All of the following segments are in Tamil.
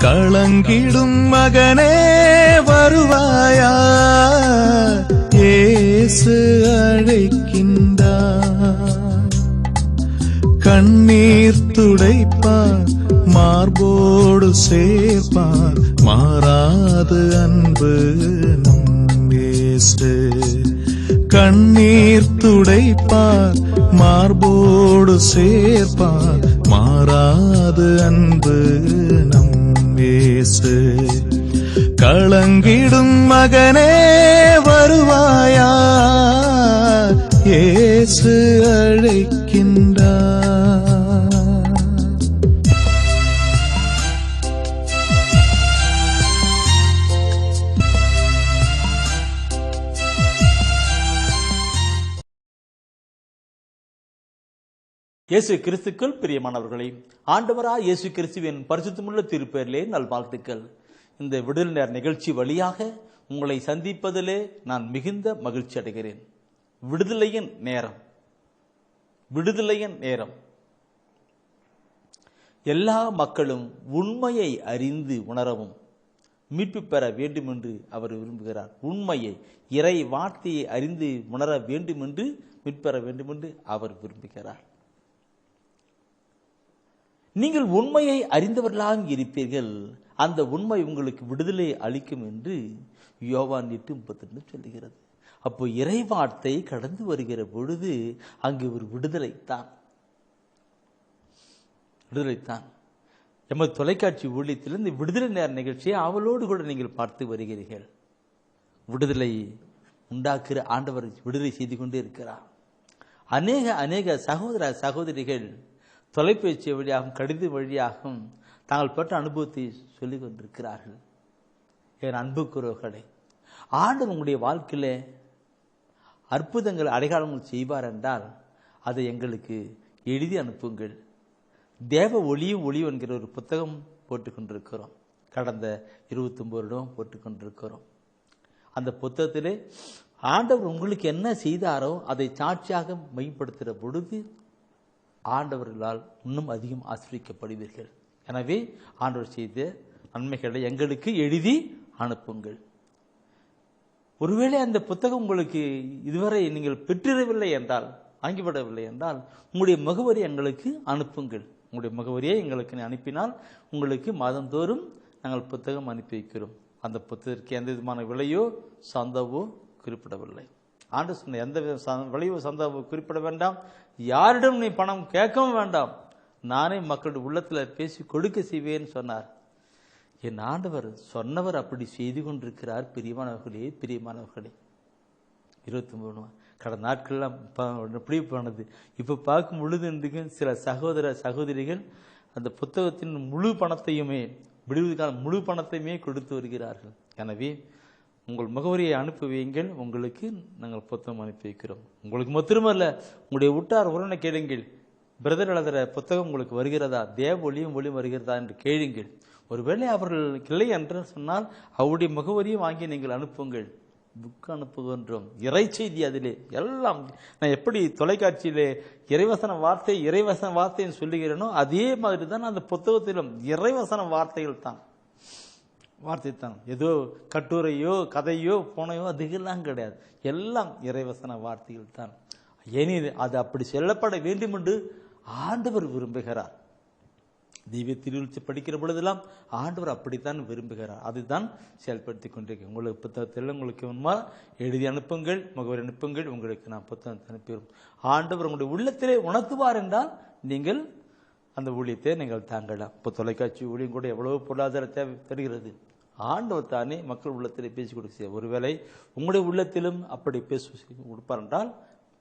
களங்கிடும் மகனே வருவாயா, இயேசு அழைக்கின்றார். கண்ணீர் துடைப்பார், மார்போடு சேர்ப்பார், மாறாது அன்பு நம் இயேசு. கண்ணீர் துடைப்பார், மார்போடு சேர்ப்பார், மாறாது அன்பு நம் இயேசு. களங்கிடும் மகனே வருவாயா, இயேசு அழைக்கின்றார். இயேசு கிறிஸ்துக்குள் பிரியமானவர்களே, ஆண்டவராய் இயேசு கிறிஸ்துவின் பரிசுத்தமுள்ள திருப்பெயரிலே நல்வாழ்த்துக்கள். இந்த விடுதலை நேர நிகழ்ச்சி வழியாக உங்களை சந்திப்பதிலே நான் மிகுந்த மகிழ்ச்சி அடைகிறேன். விடுதலையின் நேரம், விடுதலையின் நேரம். எல்லா மக்களும் உண்மையை அறிந்து உணரவும் மீட்பு பெற வேண்டும் என்று அவர் விரும்புகிறார். உண்மையை, இறை வார்த்தையை அறிந்து உணர வேண்டும் என்று, மீட்பெற வேண்டும் என்று அவர் விரும்புகிறார். நீங்கள் உண்மையை அறிந்தவர்களாக இருப்பீர்கள், அந்த உண்மை உங்களுக்கு விடுதலை அளிக்கும் என்று யோவான் 8:32 சொல்லுகிறது. அப்போ இறைவார்த்தை கடந்து வருகிற பொழுது அங்கு ஒரு விடுதலைத்தான். எமது தொலைக்காட்சி ஊழியத்தில் இந்த விடுதலை நேர நிகழ்ச்சியை அவளோடு கூட நீங்கள் பார்த்து வருகிறீர்கள். விடுதலை உண்டாக்குற ஆண்டவர் விடுதலை செய்து கொண்டே இருக்கிறார். அநேக சகோதர சகோதரிகள் தொலைபேசி வழியாகவும் கடித வழியாகவும் தாங்கள் பெற்ற அனுபவத்தை சொல்லிக் கொண்டிருக்கிறார்கள். என் அன்புக்குறவர்களே, ஆண்டவர் உங்களுடைய வாழ்க்கையில அற்புதங்கள் அடையாளங்கள் செய்வார் என்றால் அதை எங்களுக்கு எழுதி அனுப்புங்கள். தேவ ஒளியும் ஒளியும் என்கிற ஒரு புத்தகம் போட்டுக்கொண்டிருக்கிறோம். கடந்த 29 வருடம் போட்டுக்கொண்டிருக்கிறோம். அந்த புத்தகத்திலே ஆண்டவர் உங்களுக்கு என்ன செய்தாரோ அதை சாட்சியாக மையப்படுத்துகிற பொழுது ஆண்டவர்களால் இன்னும் அதிகம் ஆசீர்வதிக்கப்படுவீர்கள். எனவே ஆண்டவர் செய்த நன்மைகளை எங்களுக்கு எழுதி அனுப்புங்கள். ஒருவேளை அந்த புத்தகம் உங்களுக்கு இதுவரை நீங்கள் பெற்றிடவில்லை என்றால், வாங்கிவிடவில்லை என்றால், உங்களுடைய முகவரி எங்களுக்கு அனுப்புங்கள். உங்களுடைய முகவரியை எங்களுக்கு அனுப்பினால் உங்களுக்கு மாதந்தோறும் நாங்கள் புத்தகம் அனுப்பி வைக்கிறோம். அந்த புத்தகத்திற்கு எந்த விதமான விலையோ சந்தாவோ குறிப்பிடவில்லை. ஆண்டு சொன்ன எந்த விலையோ சந்தாவோ குறிப்பிட வேண்டாம், யாரிடம் நீ பணம் கேட்கவும் வேண்டாம், நானே மக்களுடைய உள்ளத்தில் பேசி கொடுக்க செய்வேன்னு சொன்னார். என் ஆண்டவர் சொன்னவர் அப்படி செய்து கொண்டிருக்கிறார். பிரியமானவர்களே, 23 கடந்த நாட்கள்லாம் எப்படி போனது. இப்போ பார்க்கும் பொழுது சில சகோதர சகோதரிகள் அந்த புத்தகத்தின் முழு பணத்தையுமே, விடுவதற்கான முழு பணத்தையுமே கொடுத்து வருகிறார்கள். எனவே உங்கள் முகவரியை அனுப்பி வையுங்கள், உங்களுக்கு நாங்கள் புத்தகம் அனுப்பி வைக்கிறோம். உங்களுக்கு மாத்திரமல்ல, உங்களுடைய உற்றார் உறவினை கேளுங்கள். பிரதர் எழுதுகிற புத்தகம் உங்களுக்கு வருகிறதா, தேவ ஒளியும் ஒளியும் வருகிறதா என்று கேளுங்கள். ஒருவேளை அவர்கள் இல்லை என்று சொன்னால் அவருடைய முகவரியும் வாங்கி நீங்கள் அனுப்புங்கள். புக் அனுப்புகின்றோம், இறை செய்தி அதிலே எல்லாம். நான் எப்படி தொலைக்காட்சியிலே இறைவசன வார்த்தைன்னு சொல்லுகிறேனோ அதே மாதிரி தான் அந்த புத்தகத்திலும் இறைவசன வார்த்தைகள் தான். ஏதோ கட்டுரையோ கதையோ போனையோ அதுக்கெல்லாம் கிடையாது, எல்லாம் இறைவசன வார்த்தைகள் தான். ஏனி அது அப்படி சொல்லப்பட வேண்டும் என்று ஆண்டவர் விரும்புகிறார். தெய்வ திருவிழிச்சு படிக்கிற பொழுதெல்லாம் ஆண்டவர் அப்படித்தான் விரும்புகிறார். அதுதான் செயல்படுத்தி கொண்டிருக்க. உங்களுக்கு புத்தகத்தில் உங்களுக்கு முன்மா எழுதி அனுப்புங்கள், முகவரி அனுப்புங்கள், உங்களுக்கு நான் புத்தகத்தை அனுப்பிடும். ஆண்டவர் உங்களுடைய உள்ளத்திலே உணர்த்துவார் என்றால் நீங்கள் அந்த ஊழியத்தை நீங்கள் தாங்கலாம். இப்போ தொலைக்காட்சி ஊழியம் கூட எவ்வளவு பொருளாதார தேவை தருகிறது. ஆண்டவர் தானே மக்கள் உள்ளத்திலே பேசி கொடுக்க. ஒருவேளை உங்களுடைய உள்ளத்திலும் அப்படி பேசி கொடுப்பார் என்றால்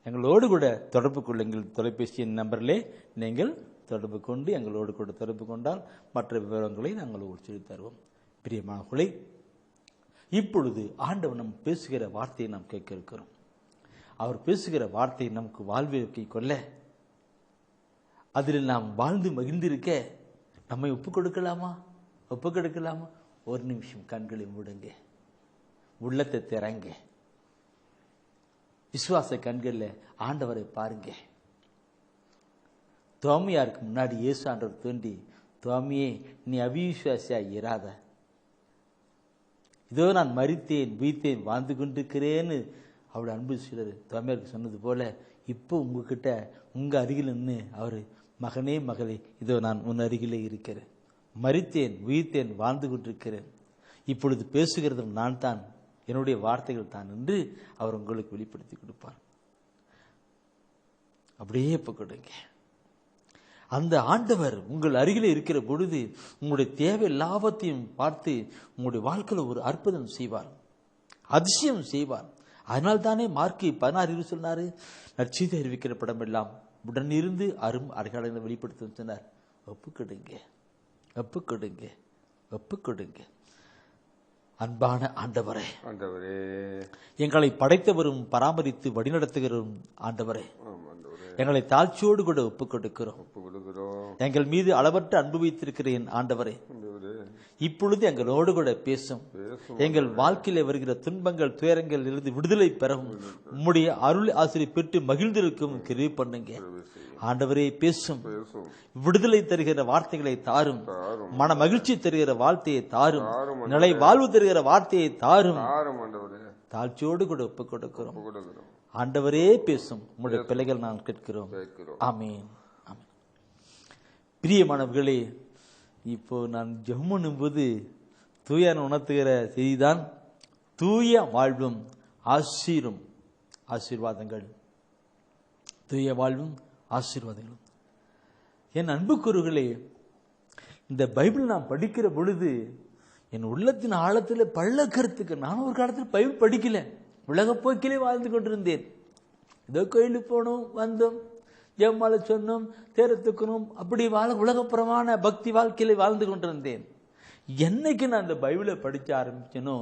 எங்களோடு கூட தொடர்பு கொள்ளுங்கள். தொலைபேசியின் நம்பரிலே நீங்கள் தொடர்பு கொண்டு எங்களோடு கூட தொடர்பு கொண்டால் மற்ற விவரங்களை நாங்கள் சொல்லி தருவோம். பிரியமானவர்களே, இப்பொழுது ஆண்டவர் நம் பேசுகிற வார்த்தையை நாம் கேட்க இருக்கிறோம். அவர் பேசுகிற வார்த்தையை நமக்கு வாழ்வை கொள்ள, அதில் நாம் வாழ்ந்து மகிழ்ந்திருக்க நம்மை ஒப்புக் கொடுக்கலாமா? ஒரு நிமிஷம் கண்களை மூடுங்க, உள்ளத்தை திறங்க, விசுவாச கண்களில் ஆண்டவரை பாருங்க. தோமையாருக்கு முன்னாடி இயேசு ஆண்டவர் தோண்டி துவாமியே நீ அவிசுவாசியா இராத, இதோ நான் மரித்தேன் உயிர்த்தேன் வாழ்ந்து கொண்டிருக்கிறேன்னு அவருடைய அன்பு சீடர் துவாமியாருக்கு சொன்னது போல இப்போ உங்ககிட்ட உங்க அருகில் நின்று அவர் மகனே மகளே இதோ நான் உன் அருகிலே இருக்கிறேன், மரித்தேன் உயிர்த்தேன் வாழ்ந்து கொண்டிருக்கிறேன், இப்பொழுது பேசுகிறது நான் தான், என்னுடைய வார்த்தைகள் தான் என்று அவர் உங்களுக்கு வெளிப்படுத்தி கொடுப்பார். அப்படியே இப்போ கொடுங்க. அந்த ஆண்டவர் உங்கள் அருகிலே இருக்கிற பொழுது உங்களுடைய தேவை லாபத்தையும் பார்த்து உங்களுடைய வாழ்க்கையில் ஒரு அற்புதம் செய்வார், அதிசயம் செய்வார். அதனால் தானே மார்க்கு 16 சொன்னாரு, நற்செய்தி அறிவிக்கிற படம் எல்லாம் உடனிருந்து அடையாளங்களை வெளிப்படுத்த சொன்னார். ஒப்புக்கொடுங்க, ஒப்புக்கொடுங்க, ஒப்புக்கொடுங்க. அன்பான ஆண்டவரே, எங்களை படைத்தவரும் பராமரித்து வழிநடத்துகிறவரும் ஆண்டவரே, எங்களை தாழ்ச்சியோடு கூட ஒப்புக் கொடுக்கிறோம். எங்கள் மீது அளவற்ற அன்பு வைத்திருக்கிற என் ஆண்டவரே, இப்பொழுது எங்களோடு கூட பேசும். எங்கள் வாழ்க்கையில வருகிற துன்பங்கள் துயரங்கள் இருந்து விடுதலை பெறவும் உம்முடைய அருள் ஆசிரியை பெற்று மகிழ்ந்திருக்கும் கிருபை பண்ணுங்க ஆண்டவரே. பேசும், விடுதலை தருகிற வார்த்தைகளை தாரும், மன மகிழ்ச்சி தருகிற வார்த்தையை தாரும், நிலை வாழ்வு தருகிற வார்த்தையை தாரும். தாழ்ச்சியோடு கூட ஒப்புக் கொடுக்கிறோம் ஆண்டவரே. பேசும், உங்களுடைய பிள்ளைகள் நான் கேட்கிறோம். ஆமீன். பிரியமானவர்களே, இப்போ நான் ஜெபம் போது தூய உணர்த்துகிற செய்திதான் தூய வாழ்வும் ஆசீர்வாதங்கள். தூய வாழ்வும் ஆசீர்வாதங்களும். என் அன்புக்குருகளே, இந்த பைபிள் நான் படிக்கிற பொழுது என் உள்ளத்தின் ஆழத்தில் பள்ள கருத்துக்கு. நான் ஒரு காலத்தில் பைபிள் படிக்கல, உலக போக்கிலே வாழ்ந்து கொண்டிருந்தேன். ஏதோ கோயிலுக்கு போனோம், வந்தோம், ஜெபமாலை சொன்னோம், தேரத்துக்கணும், அப்படி உலகப்புறமான பக்தி வாழ்க்கையில வாழ்ந்து கொண்டிருந்தேன். என்னைக்கு நான் இந்த பைபிளை படிக்க ஆரம்பிச்சேனோ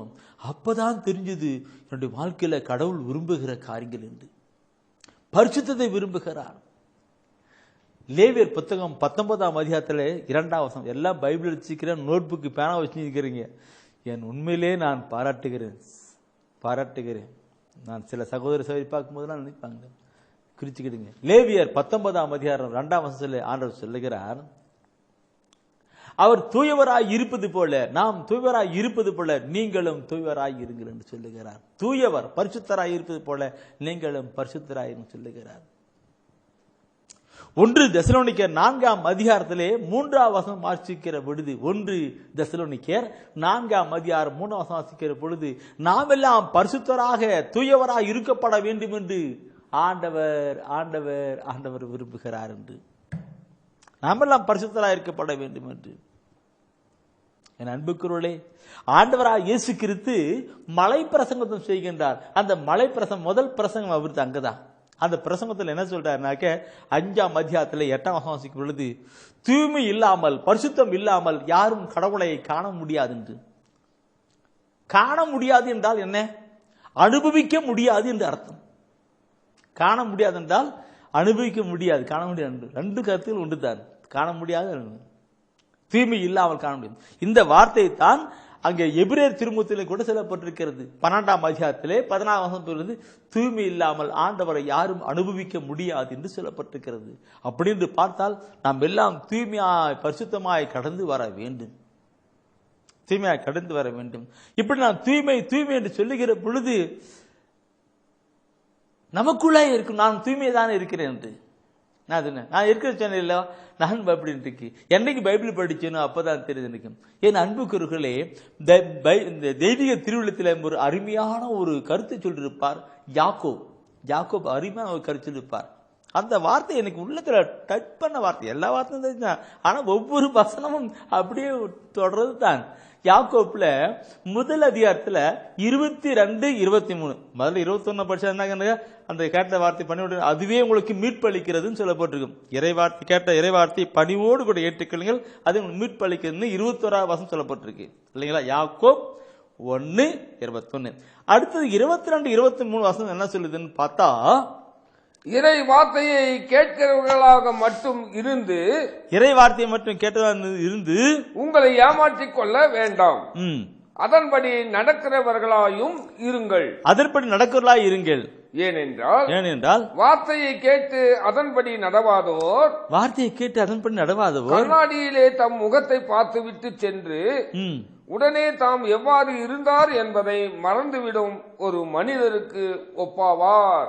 அப்பதான் தெரிஞ்சது என்னுடைய வாழ்க்கையில கடவுள் விரும்புகிற காரியங்கள் என்று. பரிசுத்தத்தை விரும்புகிறார். லேவியர் புத்தகம் 19ஆம் அதிகாரத்தில் 2ஆம் வசனம். எல்லாம் பைபிள் வச்சுக்கிறேன், நோட் புக்கு பேனா வச்சுக்கிறீங்க. என் உண்மையிலே நான் பாராட்டுகிறேன். நான் சில சகோதர சகோதரி பார்க்கும்போதெல்லாம் நினைப்பாங்க, குறிச்சுக்கிடுங்க. லேவியர் 19ஆம் அதிகாரம் 2ஆம் வசனத்தில் ஆண்டவர் சொல்லுகிறார், அவர் தூயவராய் இருப்பது போல நாம் தூயவராய் இருப்பது போல நீங்களும் தூயவராய் இருங்கள் என்று சொல்லுகிறார். தூயவர் பரிசுத்தராய் இருப்பது போல நீங்களும் பரிசுத்தராய் சொல்லுகிறார். 1 தெசலோனிக்கர் 4ஆம் அதிகாரத்திலே 3ஆம் வசனம் வாசிக்கிற பொழுது, 1 தெசலோனிக்கர் 4ஆம் அதிகாரம் 3ஆம் வசனம் வாசிக்கிற பொழுது, நாம் எல்லாம் பரிசுத்தராக தூயவராக இருக்கப்பட வேண்டும் என்று ஆண்டவர் விரும்புகிறார் என்று. நாம் எல்லாம் பரிசுத்தராக இருக்கப்பட வேண்டும் என்று. என் அன்புக்குருளே, ஆண்டவராக இயேசு கிறிஸ்து மலை பிரசங்கத்தை செய்கின்றார். அந்த மலை பிரசங்கம் முதல் பிரசங்கம் அவருக்கு அங்கதான். அந்த பிரசங்கத்தில் என்ன சொல்றாருனாக்க 5ஆம் அதிகாரத்தில் 8ஆம் வசனம் வாசிக்கும் பொழுது, தூய்மை இல்லாமல் பரிசுத்தம் இல்லாமல் யாரும் கடவுளை காண முடியாது என்று. காண முடியாது என்றால் என்ன? அனுபவிக்க முடியாது என்று அர்த்தம். காண முடியாது என்றால் அனுபவிக்க முடியாது, காண முடியாது. 2 கருத்துகள் உண்டு தான். காண முடியாது, தூய்மை இல்லாமல் காண முடியாது. இந்த வார்த்தை தான் அங்கே எபிரேயர் திருமுகத்திலே கூட சொல்லப்பட்டிருக்கிறது. 12ஆம் அதிகாரத்திலே 14ஆம் வசனத்திலிருந்து தூய்மை இல்லாமல் ஆண்டவரை யாரும் அனுபவிக்க முடியாது என்று சொல்லப்பட்டிருக்கிறது. அப்படி என்று பார்த்தால் நாம் எல்லாம் தூய்மையாய் பரிசுத்தமாய் கடந்து வர வேண்டும். தூய்மையாய் கடந்து வர வேண்டும். இப்படி நான் தூய்மை என்று சொல்லுகிற பொழுது நமக்குள்ளே இருக்கும், நான் தூய்மை தானே இருக்கிறேன் என்று. நான் இருக்கிற சொன்ன நான் அப்படின்ட்டு என்னைக்கு பைபிள் படிச்சேனோ அப்பதான் தெரியுது எனக்கு. என் அன்புக்குருகளே, இந்த தெய்வீக திருவிழத்தில் ஒரு அருமையான ஒரு கருத்தை சொல்லியிருப்பார் யாக்கோப் அருமையான ஒரு கருத்து சொல்லியிருப்பார். அந்த வார்த்தை எனக்கு உள்ளத்துல டச் பண்ண வார்த்தை. எல்லா வார்த்தையும் தெரிஞ்சுதான், ஆனா ஒவ்வொரு வசனமும் அப்படியே தொடர்றது தான். யாக்கோப்ல முதல் அதிகாரத்துல 22, 23 முதல்ல 21 படிச்சா அந்த கேட்ட வார்த்தை பணியோடு அதுவே உங்களுக்கு மீட்பளிக்கிறதுன்னு சொல்லப்பட்டிருக்கும். கேட்ட இறைவார்த்தை பணிவோடு கூட ஏற்றுக்கொள்ளுங்கள், அது உங்களுக்கு மீட்பளிக்கிறதுன்னு 21ஆம் வசனம் சொல்லப்பட்டிருக்கு இல்லைங்களா? யாக்கோப் 1:21. அடுத்தது 22, 23 வசனம் என்ன சொல்லுதுன்னு பார்த்தா, இறை வார்த்தையை கேட்கிறவர்களாக மட்டும் இருந்து உங்களை ஏமாற்றிக் கொள்ள வேண்டாம், அதன்படி நடக்கிறவர்களாயும் இருங்கள். ஏனென்றால் வார்த்தையை கேட்டு அதன்படி நடவாதோர் கண்ணாடியிலே தம் முகத்தை பார்த்து விட்டு சென்று உடனே தாம் எவ்வாறு இருந்தார் என்பதை மறந்துவிடும் ஒரு மனிதருக்கு ஒப்பாவார்.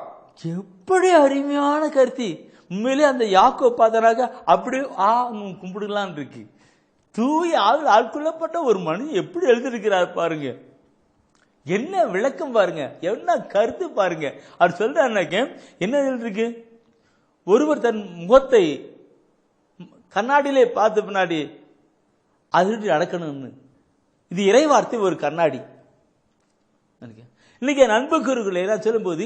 எப்படி அருமையான கருத்து! உண்மையிலே அந்த யாக்கோபு பார்த்தனாக அப்படியே கும்பிடலாம் இருக்கு. தூய ஆட்கொள்ளப்பட்ட ஒரு மனிதன் எப்படி எழுதிருக்கிறார் பாருங்க, என்ன விளக்கம் பாருங்க, என்ன கருத்து பாருங்க. அவர் சொல்றாருனாக்க என்ன எழுதிருக்கு, ஒருவர் தன் முகத்தை கண்ணாடியிலே பார்த்த பின்னாடி அது நடக்கணும்னு. இது இறைவார்த்தை, ஒரு கண்ணாடி. இன்னைக்கு என் அன்புக்குரியவர்களே நான் சொல்லும்போது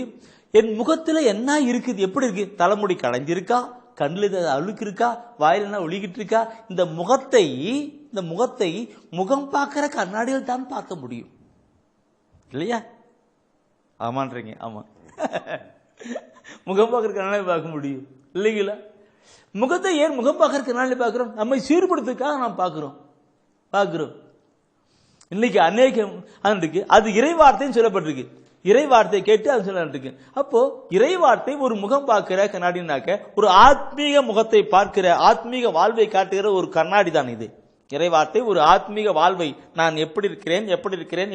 என் முகத்துல என்ன இருக்குது, எப்படி இருக்கு, தலைமுடி களைஞ்சிருக்கா, கண்ணில் அழுக்கு இருக்கா, வாயில ஒழுகிட்டு இருக்கா, இந்த முகத்தை முகம் பார்க்கிற கண்ணாடியில் தான் பார்க்க முடியும் இல்லையா? ஆமான்றீங்க, ஆமா. முகம் பார்க்கிற கண்ணாடி பார்க்க முடியும் இல்லைங்களா? முகத்தை ஏன் முகம் பார்க்கிற கண்ணாடி பார்க்கிறோம்? நம்மை சீர்படுத்துக்காக நாம் பார்க்கிறோம். இன்னைக்கு அநேகம் அது இறைவார்த்தைன்னு சொல்லப்பட்டிருக்கு. இறைவார்த்தை கேட்டு அது சொல்லிருக்கு. அப்போ இறைவார்த்தை ஒரு முகம் பார்க்கிற கண்ணாடினாக்க ஒரு ஆத்மீக முகத்தை பார்க்கிற, ஆத்மீக வாழ்வை காட்டுகிற ஒரு கண்ணாடி தான் இது. இறைவார்த்தை ஒரு ஆத்மீக வாழ்வை, நான் எப்படி இருக்கிறேன்,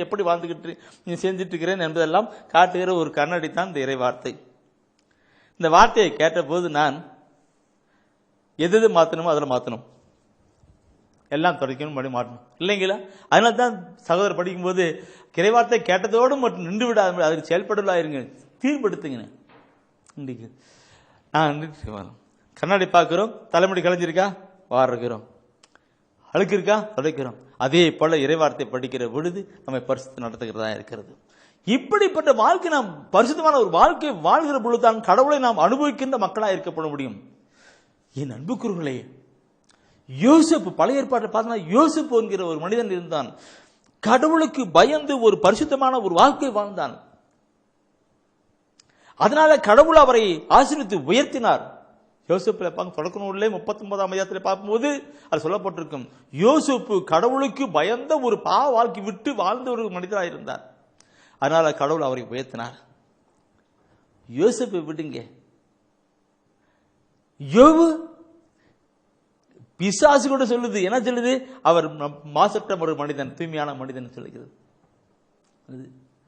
எப்படி வாழ்ந்துகிட்டு செஞ்சுட்டு இருக்கிறேன் என்பதெல்லாம் காட்டுகிற ஒரு கண்ணாடி தான் இந்த இறைவார்த்தை. இந்த வார்த்தையை கேட்ட போது நான் எது மாற்றணுமோ அதில் மாற்றணும், எல்லாம் தொடக்கணும், மறுபடியும் மாட்டணும் இல்லைங்களா? அதனால தான் சகோதரர் படிக்கும்போது இறைவார்த்தை கேட்டதோடு மட்டும் நின்று விடாது, அதுக்கு செயல்படலாயிருங்க, தீர்ப்படுத்துங்க. இன்றைக்கு கண்ணாடி பார்க்கிறோம், தலைமுடி கலைஞ்சிருக்கா வாடுறோம், அழுக்கு இருக்கா தொலைக்கிறோம். அதே போல இறைவார்த்தை படிக்கிற பொழுது நம்மை பரிசுத்து நடத்துகிறதா இருக்கிறது. இப்படிப்பட்ட வாழ்க்கை, நாம் பரிசுத்தமான ஒரு வாழ்க்கை வாழ்கிற பொழுதுதான் கடவுளை நாம் அனுபவிக்கின்ற மக்களாக இருக்கப்பட முடியும். என் அன்புக்குரியவர்களே, யோசேப்பு பழைய ஏற்பாட்டை பார்த்தா யோசேப்பு என்கிற ஒரு மனிதன் இருந்தான். கடவுளுக்கு பயந்து ஒரு பரிசுத்தமான ஒரு வாழ்க்கை வாழ்ந்தான். அதனால கடவுள் அவரை ஆசீர்வதித்து உயர்த்தினார். யோசேப்புல தொடக்கநூலிலே 39ஆம் அதிகாரத்தில் பார்க்கும்போது அது சொல்லப்பட்டிருக்கும், யோசேப்பு கடவுளுக்கு பயந்த ஒரு பாவ வாழ்க்கை விட்டு வாழ்ந்த ஒரு மனிதராக இருந்தார். அதனால கடவுள் அவரை உயர்த்தினார். யோசேப்பை விடுங்க, யோபு பிசாசு கூட சொல்லுது, என்ன சொல்லுது, அவர் மாசற்ற ஒரு மனிதன், தூய்மையான மனிதன் சொல்லுகிறது.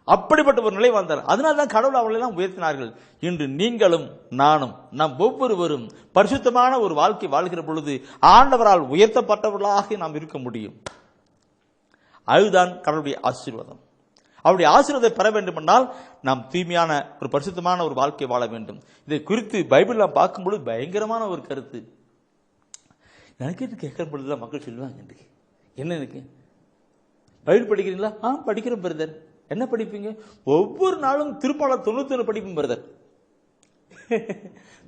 அப்படிப்பட்ட ஒரு நிலை வாழ்ந்தார். அதனால்தான் கடவுள் அவர்களை எல்லாம் உயர்த்தினார்கள். இன்று நீங்களும் நானும் நாம் ஒவ்வொருவரும் பரிசுத்தமான ஒரு வாழ்க்கை வாழ்கிற பொழுது ஆண்டவரால் உயர்த்தப்பட்டவர்களாக நாம் இருக்க முடியும். அதுதான் கடவுளுடைய ஆசீர்வாதம். அவருடைய ஆசீர்வாதத்தை பெற வேண்டும் என்றால் நாம் தூய்மையான ஒரு பரிசுத்தமான ஒரு வாழ்க்கை வாழ வேண்டும். இதை குறித்து பைபிள் நாம் பார்க்கும்பொழுது பயங்கரமான ஒரு கருத்து. எனக்கு கேட்கிற பொழுதுதான் மக்கள் சொல்லுவாங்க, என்ன எனக்கு பைபிள் படிக்கிறீங்களா? படிக்கிறேன் பிரதர். என்ன படிப்பீங்க? ஒவ்வொரு நாளும் திருப்பாடல் 91 படிப்பேன் பிரதர்.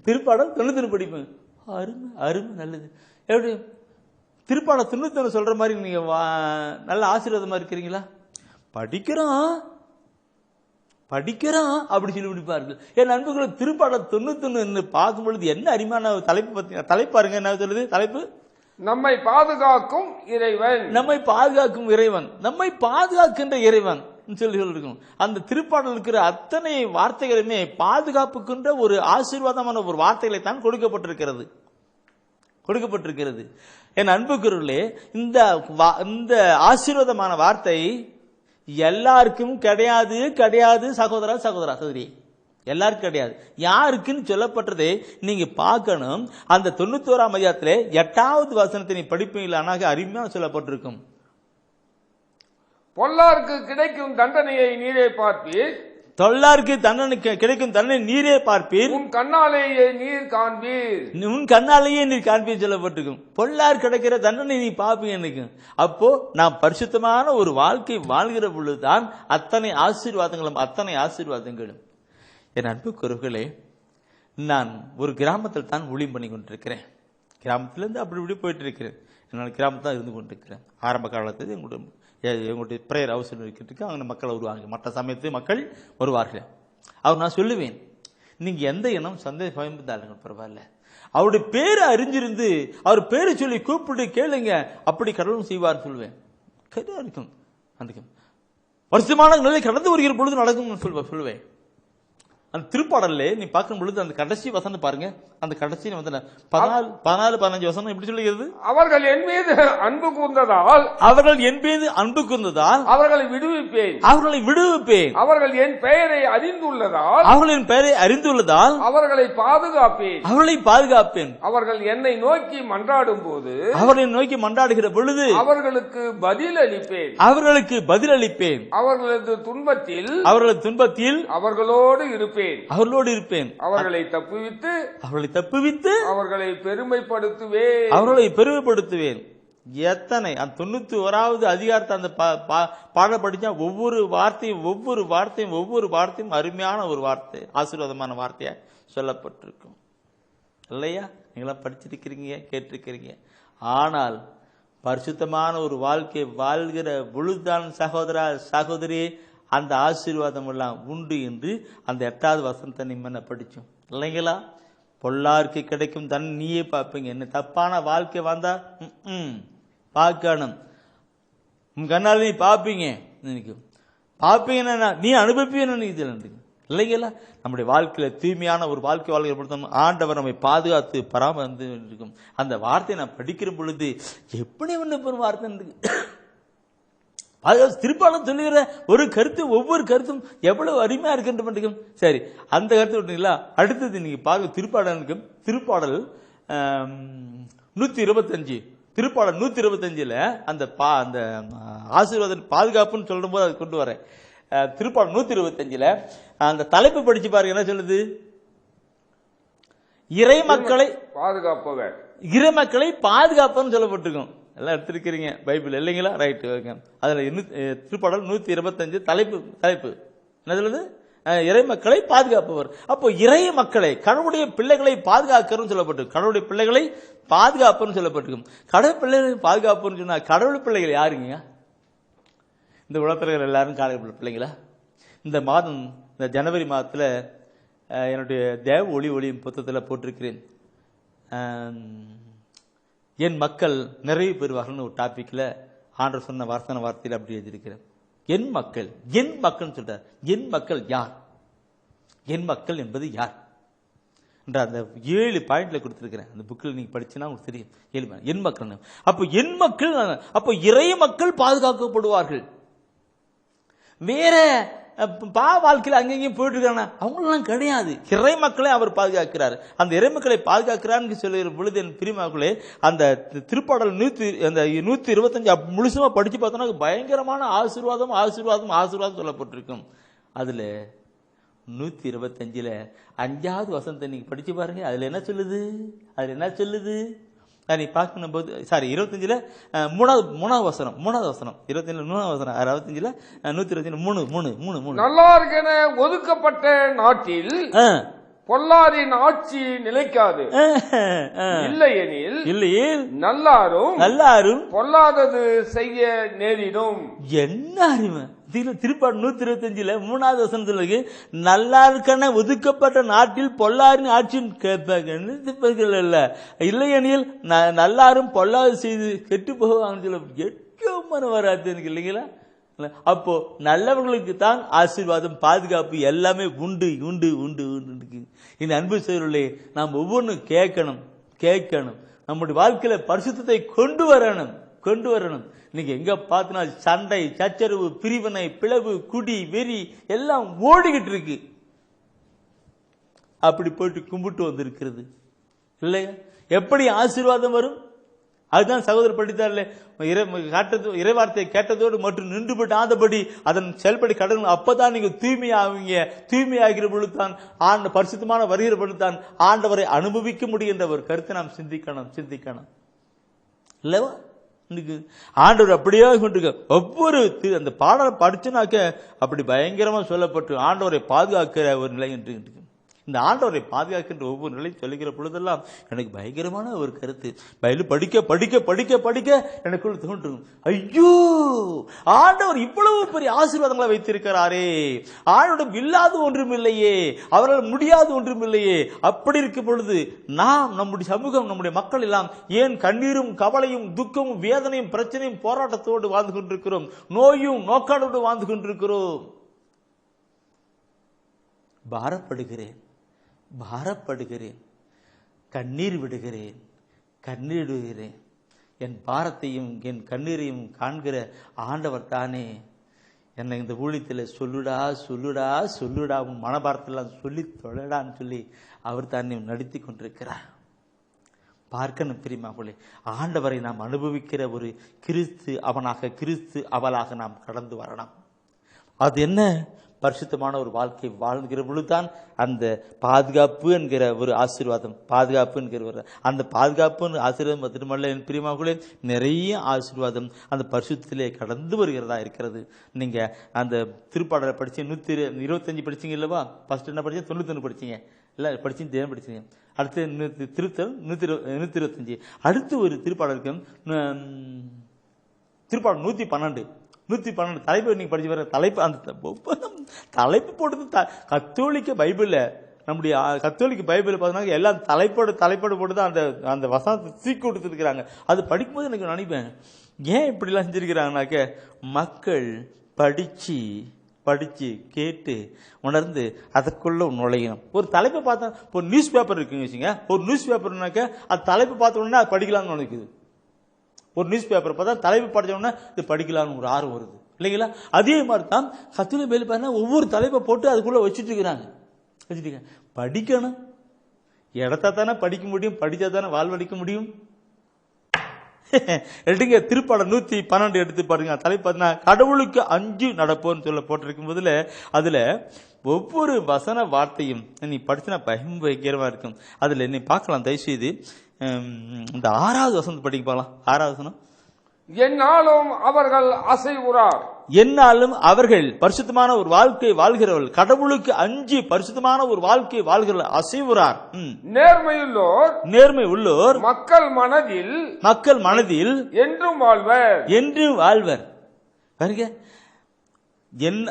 திருப்பாடல் 91 படிப்பேன். அருமை அருமை, நல்லது. எப்படி திருப்பாடல் 91 சொல்ற மாதிரி நீங்க நல்ல ஆசீர்வாதமா இருக்கிறீங்களா? படிக்கிறோம் அப்படி சொல்லி முடிப்பார்கள். என் நண்பர்களை திருப்பாடல் 91 பார்க்கும் பொழுது என்ன அருமையான தலைப்பு பத்தி தலைப்பாருங்க. என்ன சொல்லுது தலைப்பு? நம்மை பாதுகாக்கும் இறைவன். நம்மை பாதுகாக்கும் இறைவன், நம்மை பாதுகாக்கின்ற இறைவன் சொல்லி சொல்லிருக்கோம். அந்த திருப்பாடல் இருக்கிற அத்தனை வார்த்தைகளுமே பாதுகாப்புக்கின்ற ஒரு ஆசீர்வாதமான ஒரு வார்த்தைகளை தான் கொடுக்கப்பட்டிருக்கிறது. என் அன்புக்குரியவர்களே, இந்த ஆசீர்வாதமான வார்த்தை எல்லாருக்கும் கிடையாது சகோதரா சகோதரி, எல்லாருக்கும் கிடையாது. யாருக்குன்னு சொல்லப்பட்டதை நீங்க பார்க்கணும். அந்த 91ஆம் அதிகாரத்திலே 8வது வசனத்தை நீ படிப்பீங்களானாக அருமையாக சொல்லப்பட்டிருக்கும். பொல்லாருக்கு கிடைக்கும் தண்டனையை நீரே பார்ப்பீர். தொல்லாருக்கு கிடைக்கும் தண்டனை நீரே பார்ப்பீர். உன் கண்ணாலேயே நீர் காண்பீர். உன் கண்ணாலேயே நீர் காண்பீர் சொல்லப்பட்டிருக்கும். பொல்லார் கிடைக்கிற தண்டனை நீ பார்ப்பீங்க எனக்கு. அப்போ நாம் பரிசுத்தமான ஒரு வாழ்க்கை வாழ்கிற பொழுதுதான் அத்தனை ஆசீர்வாதங்களும். என் அன்புக்குரியவர்களே, நான் ஒரு கிராமத்தில் தான் ஊழியம் பண்ணி கொண்டிருக்கிறேன். கிராமத்திலிருந்து அப்படி இப்படி போயிட்டு இருக்கிறேன். நான் கிராமத்தில் தான் இருந்து கொண்டிருக்கிறேன். ஆரம்ப காலத்தில் எங்களுடைய பிரேயர் ஹவுஸ் இருக்கிறதுக்கு அவங்க மக்கள் வருவாங்க. மற்ற சமயத்து மக்கள் வருவார்கள். நான் சொல்லுவேன், நீங்க எந்த இனம் சந்தேகம் பரவாயில்ல, அவருடைய பேரை அறிஞ்சிருந்து அவர் பேரை சொல்லி கூப்பிட்டு கேளுங்க, அப்படி கடவுளும் செய்வார் சொல்லுவேன். இருக்கும் வருஷமான நிலை கடந்து வருகிற பொழுது நடக்கும் சொல்லுவேன். அந்த திருப்பாடல்ல நீ பார்க்கும் பொழுது அந்த கடைசி வசனம் பாருங்க. அந்த கடைசியில வந்து 14-15 வசனம் எப்படி சொல்லுகிறது? அவர்கள் என் மீது அன்பு கூர்ந்ததால் அவர்களை விடுவிப்பேன். அவர்கள் என் பெயரை அறிந்துள்ளதால் அவர்களை பாதுகாப்பேன். அவர்கள் என்னை நோக்கி மன்றாடும் போது மன்றாடுகிற பொழுது அவர்களுக்கு பதில் அளிப்பேன். அவர்களது துன்பத்தில் அவர்களோடு இருப்பேன். அவர்களை தப்புவித்து அவர்களை பெருமைப்படுத்துவேன். எத்தனை அந்த 91வது அதிகாரத்தை அந்த பாடம் படிச்சா ஒவ்வொரு வார்த்தையும் அருமையான ஒரு வார்த்தை, ஆசீர்வாதமான வார்த்தையா சொல்லப்பட்டிருக்கும் இல்லையா? நீங்களாம் படிச்சிருக்கிறீங்க, கேட்டிருக்கிறீங்க. ஆனால் பரிசுத்தமான ஒரு வாழ்க்கை வாழ்கிற பொழுதுதான் சகோதரா சகோதரி அந்த ஆசீர்வாதம் எல்லாம் உண்டு என்று அந்த 8வது வசனத்தை நிம்மன படிச்சோம் இல்லைங்களா? பொல்லாருக்கு கிடைக்கும் தன் நீயே பார்ப்பீங்க. என்ன தப்பான வாழ்க்கை வந்தா பார்க்கணும், உன் கண்ணால் நீ பார்ப்பீங்க, நீ அனுபவிப்பீன்னு இல்லைங்களா? நம்முடைய வாழ்க்கையில தூய்மையான ஒரு வாழ்க்கை வாழ்க்கை பொறுத்தவரை ஆண்டவர் நம்மை பாதுகாத்து பராமரித்து இருக்கும். அந்த வார்த்தையை நான் படிக்கிற பொழுது எப்படி ஒன்று வார்த்தை திருப்பாடல் சொல்லுகிற ஒரு கருத்து, ஒவ்வொரு கருத்தும் எவ்வளவு அருமையா இருக்கின்ற. சரி, அந்த கருத்து விட்டீங்களா? அடுத்தது நீங்க பாருங்க திருப்பாடல் 125 திருப்பாடல் 125ல அந்த ஆசீர்வாத பாதுகாப்புன்னு சொல்லும் போது அதை கொண்டு வரேன். திருப்பாடல் 125ல அந்த தலைப்பு படிச்சு பாருங்க, என்ன சொல்லுது? இறைமக்களை பாதுகாப்புன்னு சொல்லப்பட்டிருக்கும். எல்லாம் எடுத்திருக்கிறீங்க பைபிள் இல்லைங்களா? Right, okay. அதுல திருப்பாடல் 125 தலைப்பு என்ன சொல்லுது? இறைமக்களை பாதுகாப்பவர். அப்போ இறை மக்களை, கடவுளுடைய பிள்ளைகளை பாதுகாக்கிறோம் சொல்லப்பட்டிருக்கு. கடவுளுடைய பிள்ளைகளை பாதுகாப்புன்னு சொல்லப்பட்டிருக்கும். கடவுள் பிள்ளைகளை பாதுகாப்புன்னு சொன்னா கடவுள் பிள்ளைகள் யாருங்க? இந்த உலகத்தில் எல்லாரும் கடவுள் பிள்ளைங்களா? இந்த மாதம், இந்த ஜனவரி மாதத்துல என்னுடைய தேவ ஒளியும் புத்தகத்தில் போட்டிருக்கிறேன். என் மக்கள் நிறைவு பெறுவார்கள்னு ஒரு டாபிக்ல ஆண்டவர் சொன்ன வார்த்தையில் அப்படி எழுதியிருக்கிறேன். என் மக்கள் சொல்றார். என் மக்கள் யார்? என் மக்கள் என்பது யார் என்ற அந்த 7 பாயிண்ட்ல கொடுத்திருக்கிறேன். அந்த புக்கில் நீங்க படிச்சுன்னா உங்களுக்கு தெரியும். 7 என் மக்கள். அப்போ இறை மக்கள் பாதுகாக்கப்படுவார்கள். வேற வாழ்க்கையில் அங்கேயும் போயிட்டு இருக்காங்க, அவங்களெல்லாம் கிடையாது. இறை மக்களை அவர் பாதுகாக்கிறார். அந்த இறை மக்களை பாதுகாக்கிறான்னு சொல்லுகிற பொழுது என் பிரிமாக்களே, அந்த திருப்பாடல் 125 முழுசுமா படிச்சு பார்த்தோம்னா பயங்கரமான ஆசீர்வாதம் சொல்லப்பட்டிருக்கும். அதுல 125ல 5வது வசனத்தை நீங்க படிச்சு பாருங்க. அதுல என்ன சொல்லுது? நீ பார்க்கணும் போது 25ல 3வது வசனம் 25ல 3வது வசனம் 65ல 125 நல்லார்கென ஒதுக்கப்பட்ட நாட்டில் பொல்லாரின் ஆட்சி நிலைக்காது. இல்லையெனில் நல்லாரும் பொல்லாதது செய்ய நேரிடும். என்ன அறிவு! திருப்பாடு 125ல 3வது வசனத்துல நல்லாருக்கான ஒதுக்கப்பட்ட நாட்டில் பொல்லாரின் ஆட்சியும் கேட்பாங்க. இல்லையெனில் நல்லாரும் பொல்லாது செய்து கெட்டு போவாங்க வராது எனக்கு இல்லைங்களா? அப்போ நல்லவர்களுக்கு தான் ஆசீர்வாதம், பாதுகாப்பு எல்லாமே உண்டு. இந்த அன்பு செயலே நாம் ஒவ்வொன்றும் கேட்கணும். நம்முடைய வாழ்க்கையில பரிசுத்தத்தை கொண்டு வரணும். இன்னைக்கு எங்க பார்த்தனா சண்டை, சச்சரவு, பிரிவினை, பிளவு, குடி, வெறி எல்லாம் ஓடிக்கிட்டு இருக்கு. அப்படி போயிட்டு கும்பிட்டு வந்திருக்கிறது இல்லையா? எப்படி ஆசீர்வாதம் வரும்? அதுதான் சகோதரர் படித்தார்ல, இறை வார்த்தையை கேட்டதோடு மற்றும் நின்று போட்டு ஆதபடி அதன் செயல்படி கடவுள். அப்பதான் நீங்க தூய்மையாகிற பொழுதுதான் பரிசுத்தமான வருகிற பொழுதுதான் ஆண்டவரை அனுபவிக்க முடியும் என்ற ஒரு கருத்தை நாம் சிந்திக்கணும் இல்லவா? ஆண்டவர் அப்படியே கொண்டிருக்க ஒவ்வொரு அந்த பாடலை படிச்சுனாக்க அப்படி பயங்கரமா சொல்லப்பட்டு ஆண்டவரை பாதுகாக்கிற ஒரு நிலை என்று இந்த ஆண்டவரை பாதுகாக்கின்ற ஒவ்வொரு நிலையும் சொல்லுகிற பொழுதெல்லாம் எனக்கு பயங்கரமான ஒரு கருத்து. பைபிள் படிக்க எனக்குள்ள தோன்றும், ஐயோ ஆண்டவர் இவ்வளவு பெரிய ஆசீர்வாதங்களை வைத்திருக்கிறாரே, ஆண்டவரிடம் இல்லாத ஒன்றும் இல்லையே, அவரால் முடியாத ஒன்றும் இல்லையே. அப்படி இருக்கும் பொழுது நாம், நம்முடைய சமூகம், நம்முடைய மக்கள் எல்லாம் ஏன் கண்ணீரும் கவலையும் துக்கமும் வேதனையும் பிரச்சனையும் போராட்டத்தோடு வாழ்ந்து கொண்டிருக்கிறோம்? நோயும் நோக்காடோடு வாழ்ந்து கொண்டிருக்கிறோம். பாரப்படுகிறேன், கண்ணீர் விடுகிறேன், என் பாரத்தையும் என் கண்ணீரையும் காண்கிற ஆண்டவர் தானே என்னை இந்த ஊழியத்தில் சொல்லுடா உன் மனபாரத்தெல்லாம் சொல்லி தொழடான்னு சொல்லி அவர் தானே நடத்தி கொண்டிருக்கிறார். பார்க்கணும் பிரியமானவர்களே, ஆண்டவரை நாம் அனுபவிக்கிற ஒரு கிறிஸ்து அவளாக நாம் கடந்து வரணும். அது என்ன? பரிசுத்தமான ஒரு வாழ்க்கை வாழ்கிற பொழுதுதான் அந்த பாதுகாப்பு என்கிற ஒரு ஆசீர்வாதம், அந்த பாதுகாப்பு ஆசீர்வாதம் மட்டுமல்ல என் பிரியமானவர்களே, நிறைய ஆசீர்வாதம் அந்த பரிசுத்திலே கடந்து வருகிறதா இருக்கிறது. நீங்க அந்த திருப்பாடலை படிச்சு 125 படிச்சீங்க இல்லவா? ஃபர்ஸ்ட் என்ன படிச்சீங்க? 91 படிச்சீங்க இல்ல? படிச்சீங்க. அடுத்து திருத்தல் 125. அடுத்து ஒரு திருப்பாடலுக்கு திருப்பாடல் 112 தலைப்பு நீங்க படிச்சு வர தலைப்பு, அந்த தலைப்பு போட்டது கத்தோலிக்க பைபிள்ல, நம்முடைய கத்தோலிக்க பைபிள் பார்த்தீங்கன்னா எல்லாம் தலைப்போடு போட்டு அந்த அந்த வசனத்தை சீக்கி கொடுத்துருக்கிறாங்க. அது படிக்கும்போது எனக்கு நினைப்பேன், ஏன் இப்படிலாம் செஞ்சிருக்கிறாங்கனாக்க மக்கள் படிச்சு கேட்டு உணர்ந்து அதற்குள்ள நுழையணும். ஒரு தலைப்பை பார்த்தா, ஒரு நியூஸ் பேப்பர் இருக்குன்னு வச்சுங்க, ஒரு நியூஸ் பேப்பர்னாக்க அது தலைப்பு பார்த்த உடனே அது படிக்கலாம்னு நினைக்குது. ஒரு நியூஸ் பேப்பர் பார்த்தா தலைப்பு படிச்சோம்னா இது படிக்கலாம்னு ஒரு ஆர்வம் வருது இல்லைங்களா? அதே மாதிரி தான் கத்தோலிக்க பைபிள் பார்த்தா ஒவ்வொரு தலைப்பை போட்டு அதுக்குள்ள வச்சுட்டு இருக்கிறாங்க. படிக்கணும், இடத்தா தானே படிக்க முடியும், படிச்சா தானே வாழ்வழிக்க முடியும். எடுங்க திருப்பாடல் 112 எடுத்து பாருங்க. தலைப்பு பார்த்தீங்கன்னா கடவுளுக்கு அஞ்சு நடப்போன்னு சொல்ல போட்டிருக்கும் போதுல அதுல ஒவ்வொரு வசன வார்த்தையும் நீ படிச்சுனா பயங்கரமா இருக்கும். அதுல நீ பார்க்கலாம், தயவுசெய்து இந்த 6வது வசனம் படிக்க பார்க்கலாம். 6வது வசனம், என்னாலும் அவர்கள் அசைவுறார். என்னாலும் அவர்கள் பரிசுத்தமான ஒரு வாழ்க்கை வாழ்கிறவர்கள், கடவுளுக்கு அஞ்சி பரிசுத்தமான ஒரு வாழ்க்கை வாழ்கிறவர்கள் அசைவுறார். நேர்மை உள்ளோர் மக்கள் மனதில் என்றும் வாழ்வர். பாருங்க, என்ன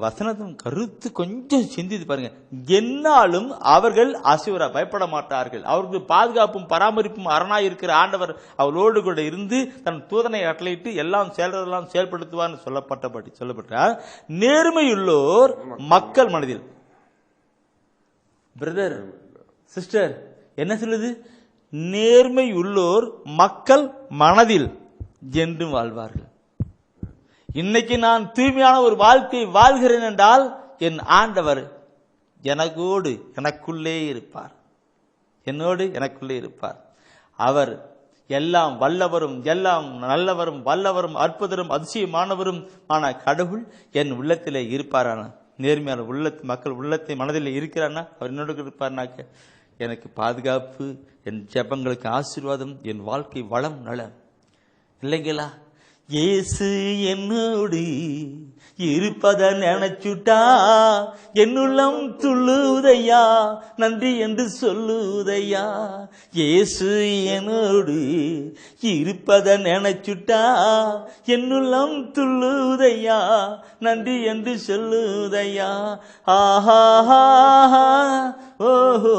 வசனத்தின் கருத்து கொஞ்சம் சிந்தித்து பாருங்க. என்னாலும் அவர்கள் அசைவரா, பயப்பட மாட்டார்கள். அவருக்கு பாதுகாப்பும் பராமரிப்பும் அரணாய் இருக்கிற ஆண்டவர் அவளோடு கூட இருந்து தன் தூதனை அட்டளையிட்டு எல்லாம் செயல்படுத்துவார் சொல்லப்பட்டார். நேர்மையுள்ளோர் மக்கள் மனதில். பிரதர் சிஸ்டர் என்ன சொல்லுது? நேர்மையுள்ளோர் மக்கள் மனதில் என்றும் வாழ்வார்கள். இன்னைக்கு நான் தூய்மையான ஒரு வாழ்க்கை வாழ்கிறேன் என்றால் என் ஆண்டவர் எனக்குள்ளே இருப்பார். அவர் எல்லாம் வல்லவரும் எல்லாம் நல்லவரும் வல்லவரும் அற்புதரும் அதிசயமானவரும் ஆன கடவுள் என் உள்ளத்திலே இருப்பாரான. நேர்மையான மக்கள் உள்ளத்தை மனதில் இருக்கிறான்னா அவர் என்னோட இருப்பார்னாக்க எனக்கு பாதுகாப்பு, என் ஜெபங்களுக்கு ஆசீர்வாதம், என் வாழ்க்கை வளம் நலம் இல்லைங்களா? இயேசு என்னோடு இருப்பத நினைச்சுட்டா என்னுள்ளம் துள்ளுதையா, நன்றி என்று சொல்லுதையா. இயேசு என்னோடு இருப்பத நினைச்சுட்டா என்னுள்ளம் துள்ளுதையா, நன்றி என்று சொல்லுதையா. ஆஹா ஓஹோ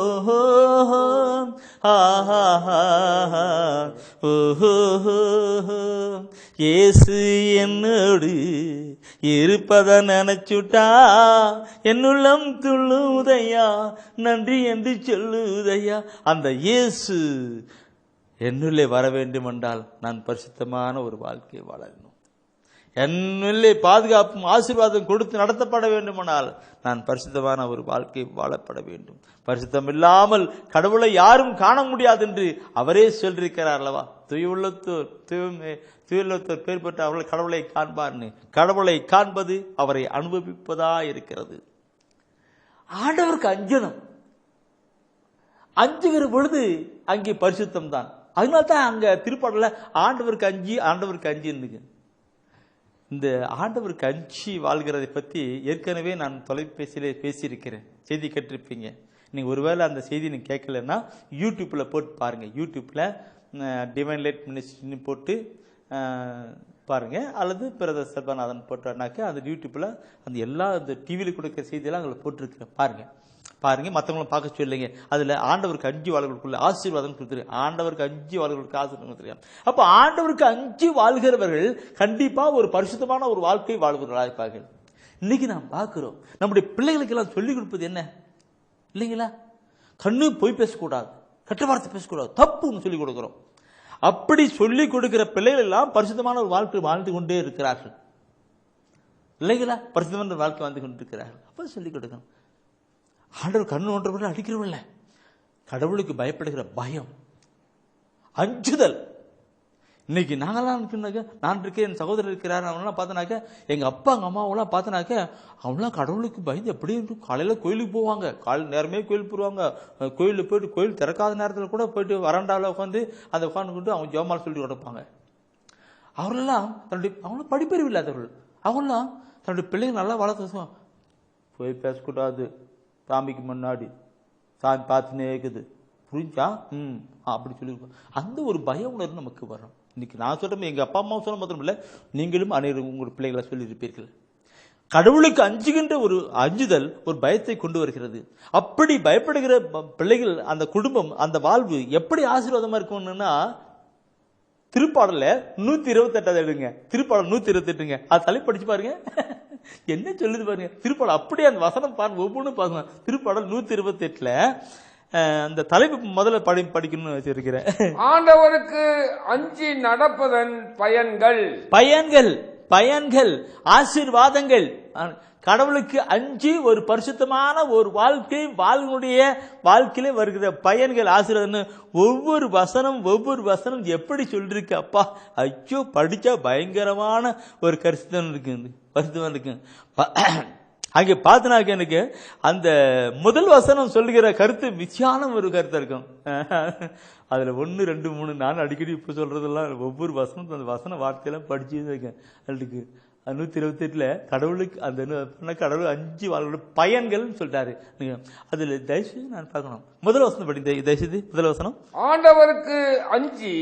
ஆஹா ஓஹோ. இயேசு என்னோடு இருப்பத நினைச்சுட்டா என்னுள்ளம் துள்ளுதையா, நன்றி என்று சொல்லுதையா. அந்த இயேசு என்னுள்ளே வர வேண்டும் என்றால் நான் பரிசுத்தமான ஒரு வாழ்க்கையை வாழணும். என்னுள்ளே பாதுகாப்பும் ஆசீர்வாதம் கொடுத்து நடத்தப்பட வேண்டுமானால் நான் பரிசுத்தமான ஒரு வாழ்க்கை வாழப்பட வேண்டும். பரிசுத்தம் இல்லாமல் கடவுளை யாரும் காண முடியாது என்று அவரே சொல்லியிருக்கிறார் அல்லவா? தூயுள்ளத்தோர் பேர் பெற்ற அவர்கள் கடவுளை காண்பார்னு. கடவுளை காண்பது அவரை அனுபவிப்பதா இருக்கிறது. ஆண்டவருக்கு அஞ்சணும். அஞ்சுகிற பொழுது அங்கே பரிசுத்தம் தான். அதனால்தான் அங்க திருப்பாடல ஆண்டவருக்கு அஞ்சு இருந்துங்க. இந்த ஆண்டவருக்கு அஞ்சி வாழ்கிறதை பற்றி ஏற்கனவே நான் தொலைபேசியிலே பேசியிருக்கிறேன், செய்தி கேட்டிருப்பீங்க. நீங்கள் ஒருவேளை அந்த செய்தி நீங்கள் கேட்கலன்னா யூடியூப்பில் போட்டு பாருங்கள். யூடியூப்பில் டிவைன் லைட் மினிஸ்ட்ரின்னு போட்டு பாருங்கள், அல்லது பிரதர் சர்பநாதன் போட்டாருனாக்கா அந்த யூடியூப்பில் அந்த எல்லா இந்த டிவியில் கொடுக்குற செய்தியெல்லாம் அதில் போட்டிருக்கிறேன். பாருங்கள், மற்றவங்களும் பார்க்க சொல்லுங்க. அதில் ஆண்டவருக்கு அஞ்சு வாழ்களுக்குள்ள ஆசீர்வாதம் கொடுத்துருக்கேன். ஆண்டவருக்கு அஞ்சு வாழ்களுக்கு ஆசீர்வாதம் கொடுத்துருக்கேன். அப்போ ஆண்டவருக்கு அஞ்சு வாழ்கிறவர்கள் கண்டிப்பாக ஒரு பரிசுத்தமான ஒரு வாழ்க்கை வாழ்வர்களாக இருப்பார்கள். இன்னைக்கு நாம் பார்க்கிறோம் நம்முடைய பிள்ளைகளுக்கு எல்லாம் சொல்லிக் கொடுப்பது என்ன இல்லைங்களா? கண்ணு போய் பேசக்கூடாது, கெட்ட வார்த்தை பேசக்கூடாது, தப்புன்னு சொல்லிக் கொடுக்கிறோம். அப்படி சொல்லிக் கொடுக்கிற பிள்ளைகள் எல்லாம் பரிசுத்தமான ஒரு வாழ்க்கை வாழ்ந்து கொண்டே இருக்கிறார்கள் இல்லைங்களா? பரிசுத்தமான ஒரு வாழ்க்கை வாழ்ந்து கொண்டிருக்கிறார்கள். அப்ப சொல்லிக் கொடுக்கணும். ஆண்டவர் கண்ணு ஒன்றவர்கள் அடிக்கிறவில்ல, கடவுளுக்கு பயப்படுகிற பயம், அஞ்சுதல். இன்னைக்கு நாங்கெல்லாம் இருக்குனாக்க, நான் இருக்கேன், என் சகோதரர் இருக்கிறார், அவங்களாம் பார்த்தனாக்க, எங்க அப்பா எங்க அம்மாவெல்லாம் பார்த்தனாக்க, அவங்களாம் கடவுளுக்கு பயந்து எப்படி காலையில கோயிலுக்கு போவாங்க, காலை நேரமே கோயிலுக்கு போடுவாங்க. கோயிலுக்கு போயிட்டு கோயில் திறக்காத நேரத்தில் கூட போயிட்டு வராண்டாவில் உட்காந்து அதை உட்காந்துக்கிட்டு அவங்க ஜோமால் சொல்லி கொடுப்பாங்க. அவரெல்லாம் அவங்களும் படிப்பறிவு இல்லாதவர்கள், அவங்களாம் தன்னுடைய பிள்ளைங்க நல்லா வளர்த்து, போய் பேசக்கூடாது, சாமிக்கு முன்னாடி சாமி பார்த்துனே இருக்குது, புரிஞ்சா அப்படி சொல்லியிருக்கோம். அந்த ஒரு பய உணர்வு நமக்கு வரும். இன்னைக்கு நான் சொல்றேன், எங்க அப்பா அம்மா சொல்ல மாத்திரம் இல்லை, நீங்களும் அனைவரும் உங்களுடைய பிள்ளைகளை சொல்லியிருப்பீர்கள். கடவுளுக்கு அஞ்சுகின்ற ஒரு அஞ்சுதல் ஒரு பயத்தை கொண்டு வருகிறது. அப்படி பயப்படுகிற பிள்ளைகள், அந்த குடும்பம், அந்த வாழ்வு எப்படி ஆசீர்வாதமா இருக்கும்னா, திருப்பாடல 128 எடுங்க, திருப்பாடல் 128ங்க, அது தலை படிச்சு பாருங்க, என்ன சொல்லுது பாருங்க. திருப்பாடல் அப்படியே அந்த வசனம் பாருங்க, ஒவ்வொன்றும் பாருங்க. திருப்பாடல் 128ல அந்த தலைப்பு முதல்ல படிக்கணும்னு வச்சிருக்கிறேன். ஆண்டவருக்கு அஞ்சி நடப்பதன் பயன்கள், பயன்கள், பயன்கள், ஆசீர்வாதங்கள். கடவுளுக்கு அஞ்சி ஒரு பரிசுத்தமான ஒரு வாழ்க்கை வாழ்வுடைய வாழ்க்கையில வருகிற பயன்கள், ஆசீர்வாதம். ஒவ்வொரு வசனம் எப்படி சொல்லிருக்கு அப்பா, ஐயோ படிச்சா பயங்கரமான ஒரு கரிசனம் இருக்கு, பரிசுத்தம் இருக்கு. அங்கே பார்த்தனாக்க எனக்கு அந்த முதல் வசனம் சொல்லுகிற கருத்து வித்தியான ஒரு கருத்தா இருக்கும். அதுல 1, 2, 3 நான் அடிக்கடி இப்ப சொல்றதெல்லாம் ஒவ்வொரு வசனம் அந்த வசன வார்த்தையெல்லாம் படிச்சுதான் இருக்கேன். அதுக்கு 128ல கடவுளுக்கு அந்த கடவுள் 5 வாழ்க்கை பயன்கள் சொல்லிட்டாரு. அதுல தயவுசெய்து நான் பார்க்கணும். முதல் வசனம் படி தயவுசெய்து. முதல் வசனம், ஆண்டவருக்கு அஞ்சி,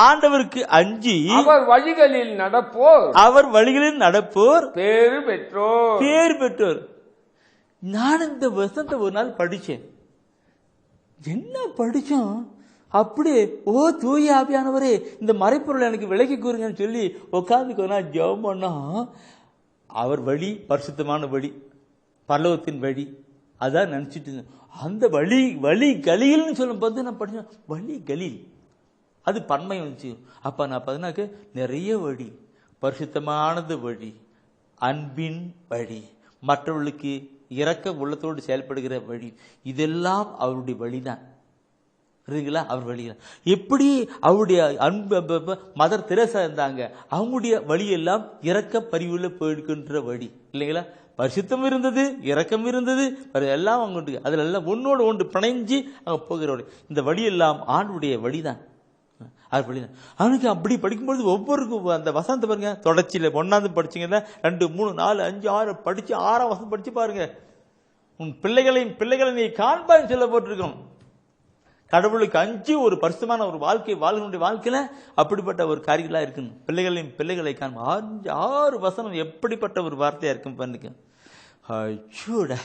ஆண்டவருக்கு அஞ்சி அவர் வழிகளில் நடப்போர், அவர் வழிகளில் நடப்போர் பேறு பெற்றோர், பேர் பெற்றோர். நான் இந்த வசனத்தை ஒரு நாள் படிச்சேன். என்ன படிச்சோம், அப்படியே ஓ தூய ஆவியானவரே இந்த மறைப்பொருள் எனக்கு விலக்கி கூறுங்கன்னு சொல்லி உட்காந்துக்கோனா ஜெபம் பண்ணா, அவர் வழி பரிசுத்தமான வழி, பரலோகத்தின் வழி, அதான் நினைச்சிட்டு இருந்தேன். அந்த வழி கலீல்னு சொல்லும் போது நான் படிச்சேன், வழி கலீல், அது பன்மை வந்துச்சு. அப்ப நான் பார்த்தீங்கன்னாக்க நிறைய வழி, பரிசுத்தமானது வழி, அன்பின் வழி, மற்றவர்களுக்கு இரக்க உள்ளத்தோடு செயல்படுகிற வழி, இதெல்லாம் அவருடைய வழிதான். புரியுதுங்களா? அவர் வழியில் எப்படி அவருடைய அன்பு மதர் தெரேசா இருந்தாங்க, அவங்களுடைய வழியெல்லாம் இரக்க பரிவுள்ள போயிருக்கின்ற வழி இல்லைங்களா? பரிசுத்தம் இருந்தது, இரக்கம் இருந்தது, எல்லாம் அவங்க அதுல எல்லாம் ஒன்னோடு ஒன்று பிணைஞ்சு அவங்க போகிற வழி. இந்த வழியெல்லாம் ஆண்டுடைய வழிதான், அது வழிதான். அவனுக்கு அப்படி படிக்கும்பொழுது ஒவ்வொருக்கும் அந்த வசனத்தை பாருங்க, தொடர்ச்சியில 1ஆவது படிச்சீங்கன்னா 2, 3, 4, 5, 6 படிச்சு 6ஆம் வசனம் படிச்சு பாருங்க. உன் பிள்ளைகளை நீ காண்பான்னு சொல்ல போட்டிருக்கோம். கடவுளுக்கு அஞ்சு ஒரு பரிசுத்தமான ஒரு வாழ்க்கை வாழ்க்கை வாழ்க்கையில அப்படிப்பட்ட ஒரு காரியங்களா இருக்கணும். பிள்ளைகளை காணும். 6 வசனம் எப்படிப்பட்ட ஒரு வார்த்தையா இருக்கும் பண்ணுங்க. அச்சோட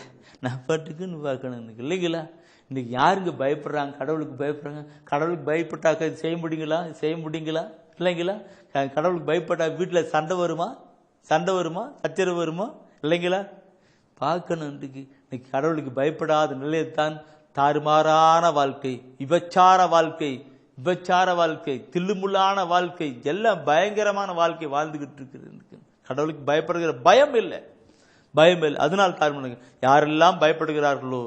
நான் பாட்டுக்குன்னு பார்க்கணும் இல்லைங்களா? இன்னைக்கு யாருங்க பயப்படுறாங்க? கடவுளுக்கு பயப்படுறாங்க. கடவுளுக்கு பயப்பட்டாக்க செய்ய முடியுங்களா? இல்லைங்களா? கடவுளுக்கு பயப்பட்டா வீட்டில் சண்டை வருமா? சச்சரவு வருமா? இல்லைங்களா? பார்க்கணும். இன்னைக்கு கடவுளுக்கு பயப்படாத நிலையத்தான் தாறுமாறான வாழ்க்கை, விபச்சார வாழ்க்கை, தில்லுமுள்ளான வாழ்க்கை, எல்லாம் பயங்கரமான வாழ்க்கை வாழ்ந்துகிட்டு இருக்கு. கடவுளுக்கு பயப்படுகிற பயம் இல்லை. அதனால் தாறுமாறாக யாரெல்லாம் பயப்படுகிறார்களோ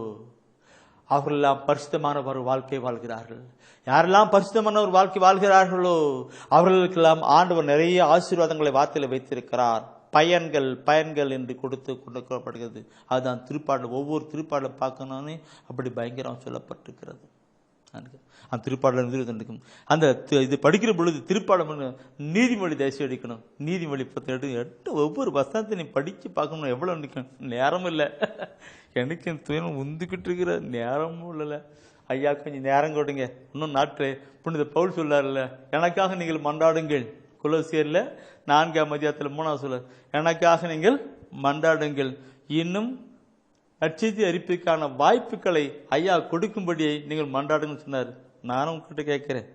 அவர்களெல்லாம் பரிசுத்தமான ஒரு வாழ்க்கை வாழ்கிறார்கள். யாரெல்லாம் பரிசுத்தமான ஒரு வாழ்க்கை வாழ்கிறார்களோ அவர்களுக்கெல்லாம் ஆண்டவர் நிறைய ஆசீர்வாதங்களை வார்த்தையில வைத்திருக்கிறார். பயன்கள் என்று கொடுக்கப்படுகிறது. அதுதான் திருப்பாடல். ஒவ்வொரு திருப்பாடலை பார்க்கணும்னு அப்படி பயங்கரம் சொல்லப்பட்டிருக்கிறது. அந்த திருப்பாடல் அந்த இது படிக்கிற பொழுது திருப்பாடம் நீதிமொழி தயசி அடிக்கணும். நீதிமொழி 18 ஒவ்வொரு வசனத்தை நீ படிச்சு பார்க்கணும். எவ்வளவு நிற்கணும், நேரம் இல்லை. எனக்கு துயரம் உந்துக்கிட்டு இருக்கிற நேரமும் இல்லைல்ல. ஐயா கொஞ்சம் நேரம் கொடுங்க. இன்னும் நாட்களே புனித பவுல் சொல்லார்ல, எனக்காக நீங்கள் மன்றாடுங்கள். கொலோசியர்ல 4ஆம் அதிகாரத்தில் 3ஆவது சொல்ல, எனக்காக நீங்கள் மன்றாடுங்கள். இன்னும் நற்செய்தி அறிவிப்புக்கான வாய்ப்புகளை ஐயா கொடுக்கும்படியை நீங்கள் மன்றாடுங்கன்னு சொன்னார். நானும் உங்ககிட்ட கேட்கிறேன்,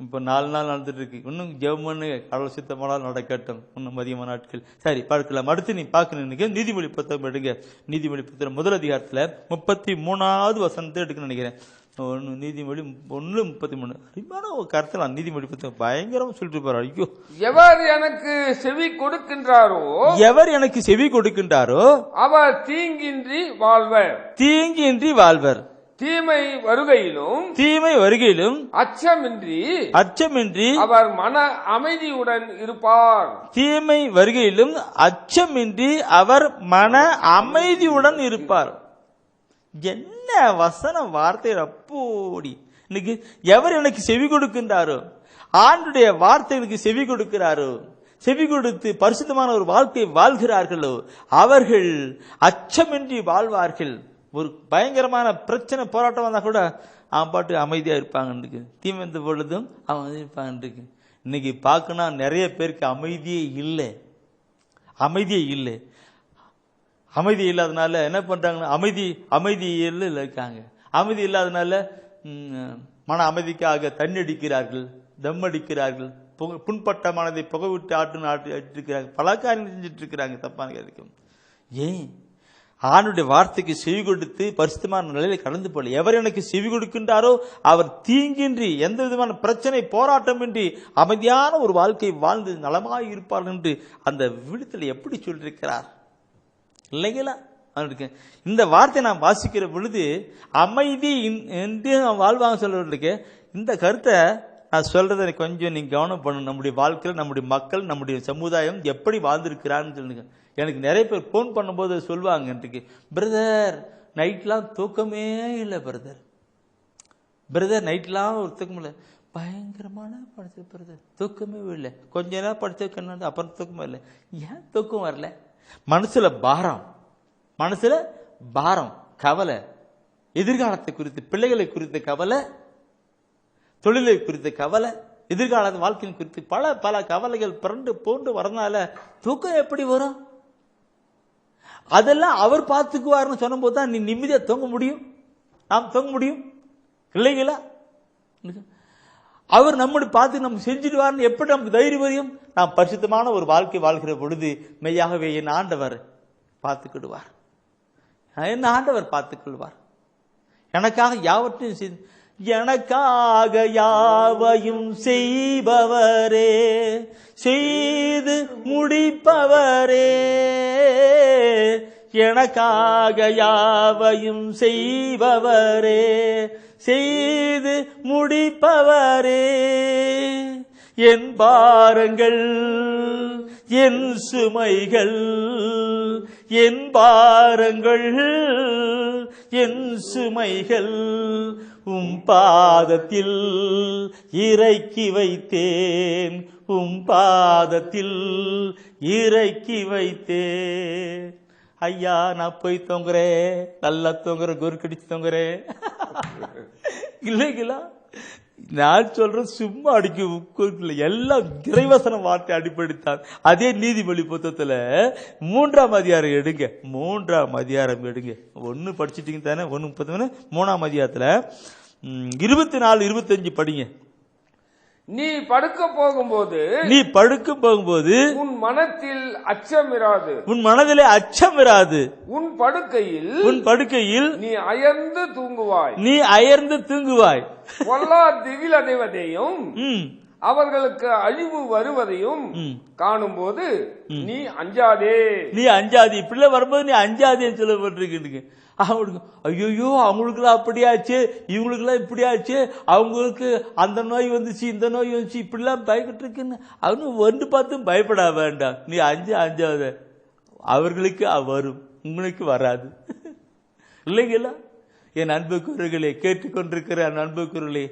இப்போ 4 நாள் நடந்துட்டு இருக்கு. இன்னும் ஜெபம்னு கடவுள் சித்தமானால் நடக்கட்டும். இன்னும் மதியமான நாட்கள். சரி, பார்க்கலாம். அடுத்து நீ பார்க்கணும். நீதிமொழி புத்தகம் எடுங்க. நீதிமொழி புத்தகம் முதல் அதிகாரத்தில் 33வது வசனத்தை எடுக்கணும்னு நினைக்கிறேன். நீதிமொழி 1:33. அருமையான ஒரு கருத்து. நீதிமொழி புத்தகம் பயங்கரமா சொல்லிட்டு போறாரு. ஐயோ, எவர் எனக்கு செவி கொடுக்கின்றாரோ எவர் எனக்கு செவி கொடுக்கின்றாரோ அவர் தீங்கின்றி வாழ்வர். தீங்கின்றி வாழ்வர். தீமை வருகையிலும் தீமை வருகையிலும் அச்சமின்றி அவர் மன அமைதியுடன் இருப்பார். தீமை வருகையிலும் அச்சமின்றி அவர் மன அமைதியுடன் இருப்பார். என்ன வசன வார்த்தை அப்போடி! இன்னைக்கு எவர் எனக்கு செவி கொடுக்கின்றாரோ, ஆண்டுடைய வார்த்தைகளுக்கு செவி கொடுக்கிறாரோ, செவி கொடுத்து பரிசுத்தமான ஒரு வாழ்க்கை வாழ்கிறார்களோ, அவர்கள் அச்சமின்றி வாழ்வார்கள். ஒரு பயங்கரமான பிரச்சனை போராட்டம் வந்தா கூட அவன் பாட்டு அமைதியா இருப்பாங்க. தீமை வந்த பொழுதும் அவன் இருப்பாங்க. இன்னைக்கு பார்க்கணும், நிறைய பேருக்கு அமைதியே இல்லை. அமைதியே இல்லை. அமைதி இல்லாதனால என்ன பண்றாங்கன்னா அமைதியில் இருக்காங்க. அமைதி இல்லாதனால மன அமைதிக்காக தண்ணி அடிக்கிறார்கள், தம் அடிக்கிறார்கள், புண்பட்ட மனதை புகை விட்டு ஆட்டிருக்கிறாங்க. பல காரியங்கள் செஞ்சுட்டு இருக்கிறாங்க. தப்பான காரியம். ஏன்? ஆணுடைய வார்த்தைக்கு செவி கொடுத்து பரிசுத்தமான நிலையில கடந்து போல. எவர் எனக்கு செவி கொடுக்கின்றாரோ அவர் தீங்கின்றி, எந்த விதமான பிரச்சனை போராட்டமின்றி அமைதியான ஒரு வாழ்க்கை வாழ்ந்து நலமாய் இருப்பார்கள் என்று அந்த விழுத்தில் எப்படி சொல்லியிருக்கிறார் இல்லைங்களா? இந்த வார்த்தை நான் வாசிக்கிற பொழுது அமைதி என்று வாழ்வாங்க சொல்றதுக்கு இந்த கருத்தை நான் சொல்றதை கொஞ்சம் நீங்க கவனம் பண்ணணும். நம்முடைய வாழ்க்கையில் நம்முடைய மக்கள், நம்முடைய சமுதாயம் எப்படி வாழ்ந்திருக்கிறான்னு சொல்லுங்க. எனக்கு நிறைய பேர் போன் பண்ணும்போது சொல்லுவாங்க, இன்றைக்கு பிரதர் நைட்லாம் தூக்கமே இல்லை, பிரதர் நைட்லாம் ஒரு தூக்கம் இல்லை, பயங்கரமான படிச்ச பிரதர் தூக்கமே இல்லை, கொஞ்ச நேரம் படிச்ச அப்புறம் தூக்கமே இல்லை. ஏன் தூக்கம் வரல? மனசுல பாரம், கவலை, எதிர்காலத்தை குறித்து, பிள்ளைகளை குறித்த கவலை, தொழிலை குறித்த கவலை, எதிர்கால வாழ்க்கையின் குறித்து பல கவலைகள் பிறண்டு போன்று வரனால தூக்கம் எப்படி வரும்? அதெல்லாம் அவர் பார்த்துக்குவாருன்னு சொன்ன போது தான் நீ நிம்மதியா தூங்க முடியும், நாம் தூங்க முடியும் இல்லைங்களா? அவர் நம்முடைய பார்த்து நம்ம செஞ்சிடுவார்னு எப்படி நமக்கு தைரியம் வரையும்? நாம் பரிசுத்தமான ஒரு வாழ்க்கை வாழ்கிற பொழுது மெய்யாகவே என் ஆண்டவர் பார்த்துக்கிடுவார், என் ஆண்டவர் பார்த்துக்கொள்வார். எனக்காக யாவற்றையும் எனக்காக யாவையும் செய்பவரே, செய்து முடிப்பவரே, எனக்காக யாவையும் செய்பவரே, செய்து முடிப்பவரே, என் பாரங்கள் என் சுமைகள், என் பாரங்கள் என் சுமைகள் பாதத்தில் இறக்கி வைத்தேன், பாதத்தில் இறக்கி வைத்தேன். ஐயா நான் போய் தொங்குறேன், நல்லா தொங்குற, குரு கடிச்சு தொங்குறேன் இல்லைங்களா? நான் சொல்றது சும்மா அடிக்க எல்லாம் இறைவசன வார்த்தை அடிப்படைத்தான். அதே நீதிமொழி புத்தகத்துல 3ஆம் அதிகாரம் எடுங்க, 3ஆம் அதிகாரம் எடுங்க. 1 படிச்சுட்டீங்க தானே? 1:30 3ஆம் அதிகாரத்துல 24, 25 படிங்க. நீ படுக்க போகும்போது உன் மனத்தில் அச்சம் இராது, உன் மனதிலே அச்சம் இராது, உன் படுக்கையில் நீ அயர்ந்து தூங்குவாய், பொல்லா திகில் அடைவதையும் அவர்களுக்கு அழிவு வருவதையும் காணும் போது நீ அஞ்சாதே. பிள்ளை வரும்போது நீ அஞ்சாதேன்னு சொல்லப்பட்டிருக்கு. அவங்களுக்கு ஐயோ அவங்களுக்குலாம் அப்படியாச்சு, இவங்களுக்குலாம் இப்படியாச்சு, அவங்களுக்கு அந்த நோய் வந்துச்சு, இந்த நோய் வந்துச்சு, இப்படிலாம் பயப்பட்டு இருக்குன்னு அவனு ஒன்று பார்த்தும் பயப்பட வேண்டாம். நீ அஞ்சாத, அவர்களுக்கு வரும், உங்களுக்கு வராது இல்லைங்களா? என் அன்புக்குறர்களே, கேட்டுக்கொண்டிருக்கிற அன்புக்குறர்களே,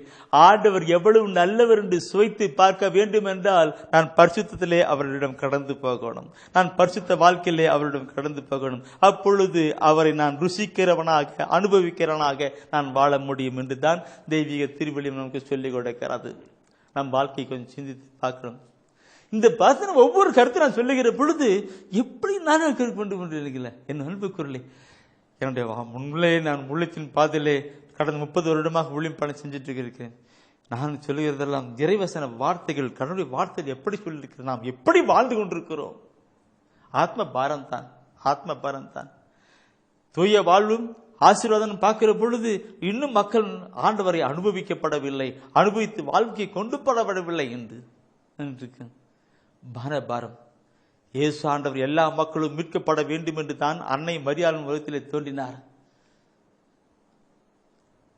ஆண்டவர் எவ்வளவு நல்லவர் என்று சுவைத்து பார்க்க வேண்டும் என்றால் நான் பரிசுத்தத்திலே அவரிடம் கடந்து போகணும், நான் பரிசுத்த வாழ்க்கையிலே அவரிடம் கடந்து போகணும். அப்பொழுது அவரை நான் ருசிக்கிறவனாக, அனுபவிக்கிறவனாக நான் வாழ முடியும் என்று தான் தெய்வீக திருவள்ளியம் நமக்கு சொல்லிக் கொடுக்கிறது. நம் வாழ்க்கை கொஞ்சம் சிந்தித்து பார்க்கணும். இந்த பாசனம் ஒவ்வொரு கருத்து நான் சொல்லுகிற பொழுது எப்படி நான் கொண்டு கொண்டிருக்கல என் அன்புக்குறளே. என்னுடைய முன்னே நான் உள்ளத்தின் பாதையிலே கடந்த 30 வருடமாக ஊழியம் பணி செஞ்சுட்டு இருக்கிறேன். நான் சொல்லுகிறதெல்லாம் இறைவசன வார்த்தைகள், கடவுளுடைய வார்த்தைகள் எப்படி சொல்லியிருக்கிறது, நாம் எப்படி வாழ்ந்து கொண்டிருக்கிறோம். ஆத்ம பாரம் தான், ஆத்ம பாரம் தான். தூய வாழ்வும் ஆசீர்வாதம் பார்க்கிற பொழுது இன்னும் மக்கள் ஆண்டவரை அனுபவிக்கப்படவில்லை, அனுபவித்து வாழ்க்கை கொண்டு படவில்லை என்று பாரம். இயேசு ஆண்டவர் எல்லா மக்களும் மீட்கப்பட வேண்டும் என்று தான் அன்னை மரியாளின் உலகத்திலே தோன்றினார்.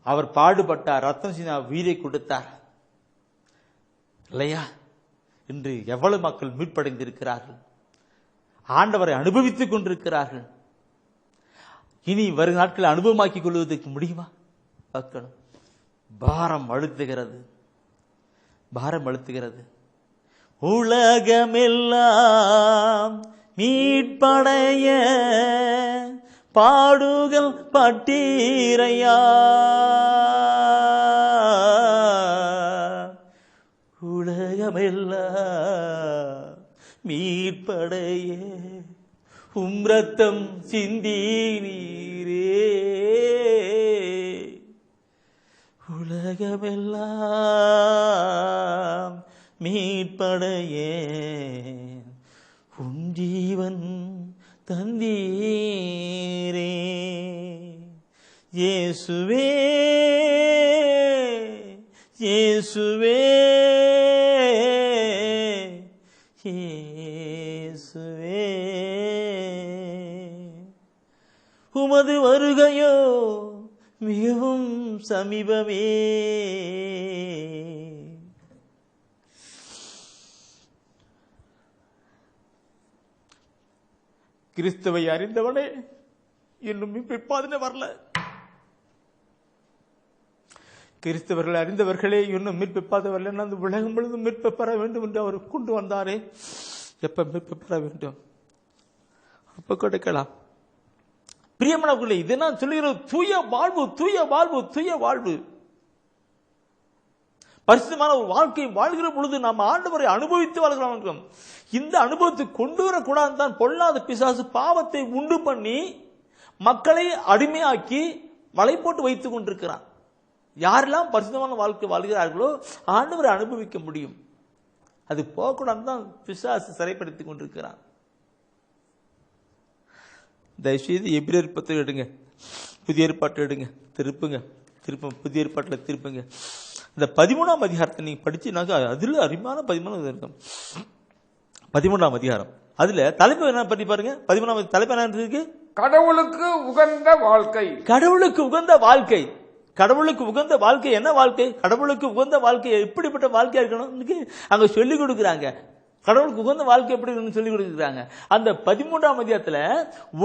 அவர் பாடுபட்டார், ரத்தம் சிந்தினார், உயிரை கொடுத்தார் இல்லையா? இன்று எவ்வளவு மக்கள் மீட்படைந்திருக்கிறார்கள், ஆண்டவரை அனுபவித்துக் கொண்டிருக்கிறார்கள். இனி வரும் நாட்களை அனுபவமாக்கிக் கொள்வதற்கு முடியுமா? மக்கள் பாரம் அழுத்துகிறது, பாரம் அழுத்துகிறது. உலகமெல்லாம் மீட்படைய பாடுகள் பட்டீரையா, உலகமெல்லாம் மீட்படைய ரத்தம் சிந்தி நீரே, உலகமெல்லாம் மீட்படைய உன் ஜீவன் தந்தீரே. இயேசுவே இயேசுவே இயேசுவே, உமது வருகையோ மிகவும் சமீபமே. கிறிஸ்துவை அறிந்தவனே இன்னும் மீட்பாதுன்னு வரல. கிறிஸ்தவர்கள் அறிந்தவர்களே இன்னும் மீட்பாத வரல. அந்த உலகம் முழுவதும் மீட்பு பெற வேண்டும் என்று அவர் கொண்டு வந்தாரே, எப்ப மீட்பு பெற வேண்டும் அப்ப கொடுக்கலாம். பிரியமானவர்களே, இதை நான் சொல்லுகிறது தூய வாழ்வு, தூய வாழ்வு, தூய வாழ்வு. பரிசுத்தமான ஒரு வாழ்க்கையை வாழ்கிற பொழுது நாம் ஆண்டவரை அனுபவித்து வாழ்கிறோம். இந்த அனுபவத்தை கொண்டு வரக்கூடாது தான் பொல்லாத பிசாசு பாவத்தை உண்டு பண்ணி மக்களை அடிமையாக்கி வலை போட்டு வைத்துக் கொண்டிருக்கிறான். யாரெல்லாம் பரிசுத்தமான வாழ்க்கை வாழ்கிறார்களோ ஆண்டவரை அனுபவிக்க முடியும். அது போகக்கூடாது தான் பிசாசு சிறைப்படுத்திக் கொண்டிருக்கிறான். தயவுசெய்து எபிரேயர் 10 எடுங்க, புதிய ஏற்பாட்டை எடுங்க, திருப்புங்க, புதிய ஏற்பாட்டில் திருப்புங்க. இந்த 13ஆம் அதிகாரத்தை நீங்க படிச்சுனாக்க அதுல அருமையான 13 இருக்கும். 13ஆம் அதிகாரம், அதுல தலைப்பு என்ன பற்றி பாருங்க. 13ஆம் தலைப்பு என்ன இருக்கு? கடவுளுக்கு உகந்த வாழ்க்கை. கடவுளுக்கு உகந்த வாழ்க்கை. கடவுளுக்கு உகந்த வாழ்க்கை என்ன வாழ்க்கை? கடவுளுக்கு உகந்த வாழ்க்கை எப்படிப்பட்ட வாழ்க்கையா இருக்கணும் அங்க சொல்லிக் கொடுக்குறாங்க. கடவுளுக்கு உகந்த வாழ்க்கை எப்படி சொல்லி கொடுக்குறாங்க. அந்த 13ஆம் அதிகாரத்துல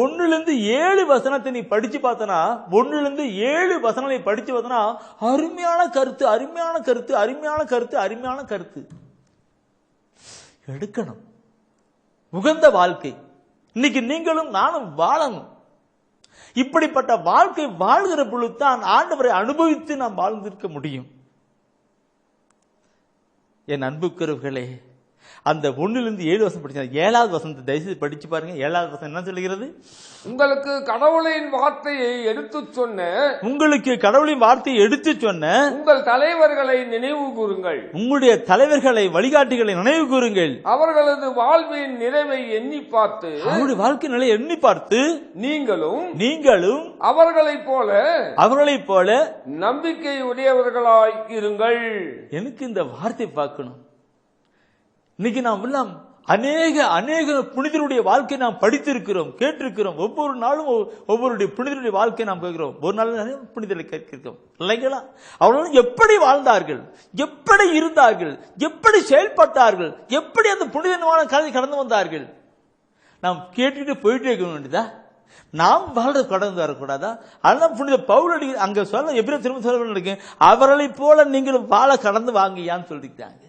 1-7 வசனத்தை நீ படிச்சு பார்த்தனா, 1-7 வசனங்களை படிச்சு பார்த்தனா அருமையான கருத்து, அருமையான கருத்து, அருமையான கருத்து, அருமையான கருத்து எடுக்கணும். உகந்த வாழ்க்கை இன்னைக்கு நீங்களும் நானும் வாழணும். இப்படிப்பட்ட வாழ்க்கை வாழ்கிற பொழுது தான் ஆண்டவரை அனுபவித்து நாம் வாழ்ந்திருக்க முடியும். என் அன்புக்குறவர்களே, அந்த 1-7 வசனம் படிச்சா 7வது வசனத்தை தயவுசெய்து படிச்சு பாருங்க. 7வது வசனம் என்ன சொல்லுகிறது? உங்களுக்கு கடவுளின் வார்த்தையை எடுத்து சொன்ன, உங்களுக்கு கடவுளின் வார்த்தையை எடுத்து சொன்ன உங்கள் தலைவர்களை நினைவு கூறுங்கள். உங்களுடைய தலைவர்களை, வழிகாட்டிகளை நினைவு கூறுங்கள். அவர்களது வாழ்வின் நிறைவை எண்ணி பார்த்து, அவருடைய வாழ்க்கை நிலையை எண்ணி பார்த்து நீங்களும் அவர்களைப் போல நம்பிக்கை உடையவர்களாய் இருங்கள். எனக்கு இந்த வார்த்தை பார்க்கணும். இன்னைக்கு நாம் எல்லாம் அநேக புனிதருடைய வாழ்க்கை நாம் படித்திருக்கிறோம், கேட்டிருக்கிறோம். ஒவ்வொரு நாளும் ஒவ்வொருடைய புனிதருடைய வாழ்க்கை நாம் கேட்கிறோம். ஒரு நாள் புனிதரை கேட்கிறோம் இல்லைங்களா? அவர்கள் எப்படி வாழ்ந்தார்கள், எப்படி இருந்தார்கள், எப்படி செயல்பட்டார்கள், எப்படி அந்த புனிதமான காலத்தை கடந்து வந்தார்கள் நாம் கேட்டுட்டு போயிட்டே இருக்க வேண்டியதா? நாம் வாழ்றது கடந்து வரக்கூடாதா? அதெல்லாம் புனித பவுல் அங்க சொல்ல எப்படி திரும்ப சொல்ல, அவர்களை போல நீங்கள் வாழ கடந்து வாங்கியான்னு சொல்லிட்டாங்க.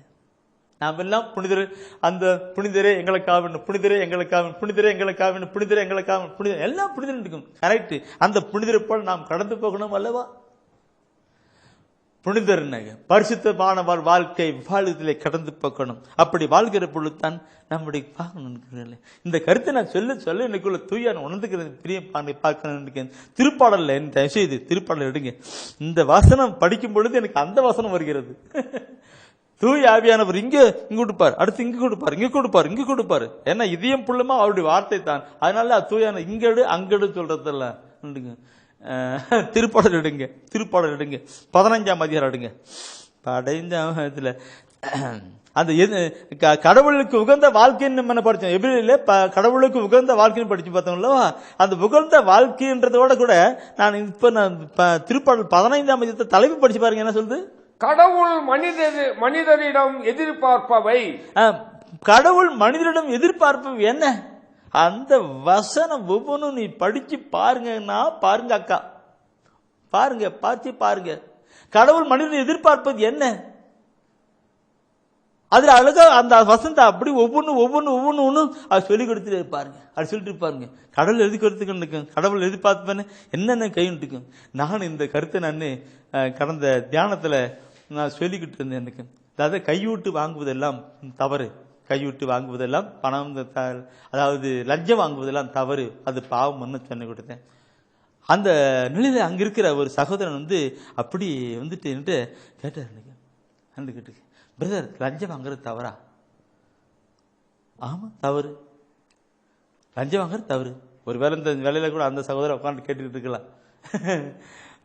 நாம் எல்லாம் புனிதர், அந்த புனிதரே எங்களுக்காக, புனிதரே எங்களுக்காக, புனிதரே எங்களுக்காக, புனிதரே எங்களுக்காக, புனிதர் எல்லாம் புனிதர் இருக்கும். கரெக்ட். அந்த புனிதரை போல நாம் கடந்து போகணும் அல்லவா? புனிதர்னாங்க பரிசுத்தமான வாழ்க்கை வாழ்க்கையிலே கடந்து போக்கணும். அப்படி வாழ்கிற பொழுதுதான் நம்முடைய பார்க்கணும். இந்த கருத்தை நான் சொல்ல எனக்குள்ள தூயான உணர்ந்துக்கிறது பிரிய பார்க்கணும். திருப்பாடல்ல என்ன செய்து திருப்பாடல் எடுங்க. இந்த வசனம் படிக்கும் பொழுது எனக்கு அந்த வசனம் வருகிறது. தூய ஆவியானவர் இங்க கொடுப்பார், அடுத்து இங்க கொடுப்பார், இங்க கொடுப்பார், இங்க கொடுப்பாரு. ஏன்னா இதயம் புள்ளமா அவருடைய வார்த்தை தான். அதனால தூயான இங்கடு அங்கடு சொல்றதல்ல. திருப்பாடல் எடுங்க, திருப்பாடல் எடுங்க, 15ஆம் அதிகாரம் எடுங்க. 15ஆம் அதிகாரத்துல அந்த கடவுளுக்கு உகந்த வாழ்க்கைன்னு நம்ம படிச்சோம். எபிரேயர்ல கடவுளுக்கு உகந்த வாழ்க்கைன்னு படிச்சு பார்த்தோம்ல. அந்த உகந்த வாழ்க்கைன்றதோட கூட நான் திருப்பாடல் 15ஆம் அதிகாரத்தை தலைப்பு படிச்சு பாருங்க. என்ன சொல்லுது? கடவுள் மனிதரிடம் எதிர்பார்ப்பவை. கடவுள் மனிதரிடம் எதிர்பார்ப்பவை என்ன? அந்த வசனம் ஒவ்வொன்றும் நீ படிச்சு பாருங்கன்னா பாருங்க அக்கா, பாருங்க பார்த்து பாருங்க. கடவுள் மனிதன் எதிர்பார்ப்பது என்ன? அதுல அழகா அந்த வசனத்தை அப்படி ஒவ்வொன்னு அது சொல்லி கொடுத்துட்டு பாருங்க. அது சொல்லிட்டு பாருங்க. கடவுள் எழுதி கொடுத்துக்கு கடவுள் எதிர்பார்ப்பேன்னு என்னென்ன கைட்டுக்கும். நான் இந்த கருத்தை நான் கடந்த தியானத்துல நான் சொல்லிக்கிட்டு இருந்தேன். எனக்கு அதாவது கையூட்டு வாங்குவதெல்லாம் தவறு, கைவிட்டு வாங்குவதெல்லாம் பணம், அதாவது லஞ்சம் வாங்குவதெல்லாம் தவறு, அது பாவம்னு சொன்ன கொடுத்தேன். அந்த நிலையில அங்க இருக்கிற ஒரு சகோதரன் அப்படி வந்துட்டு கேட்டார். கேட்டு பிரதர், லஞ்சம் வாங்குறது தவறா? ஆமா தவறு, லஞ்சம் வாங்குறது தவறு. ஒரு வேலை இந்த வேலையில கூட அந்த சகோதரன் உட்காந்து கேட்டுக்கிட்டு இருக்கலாம்.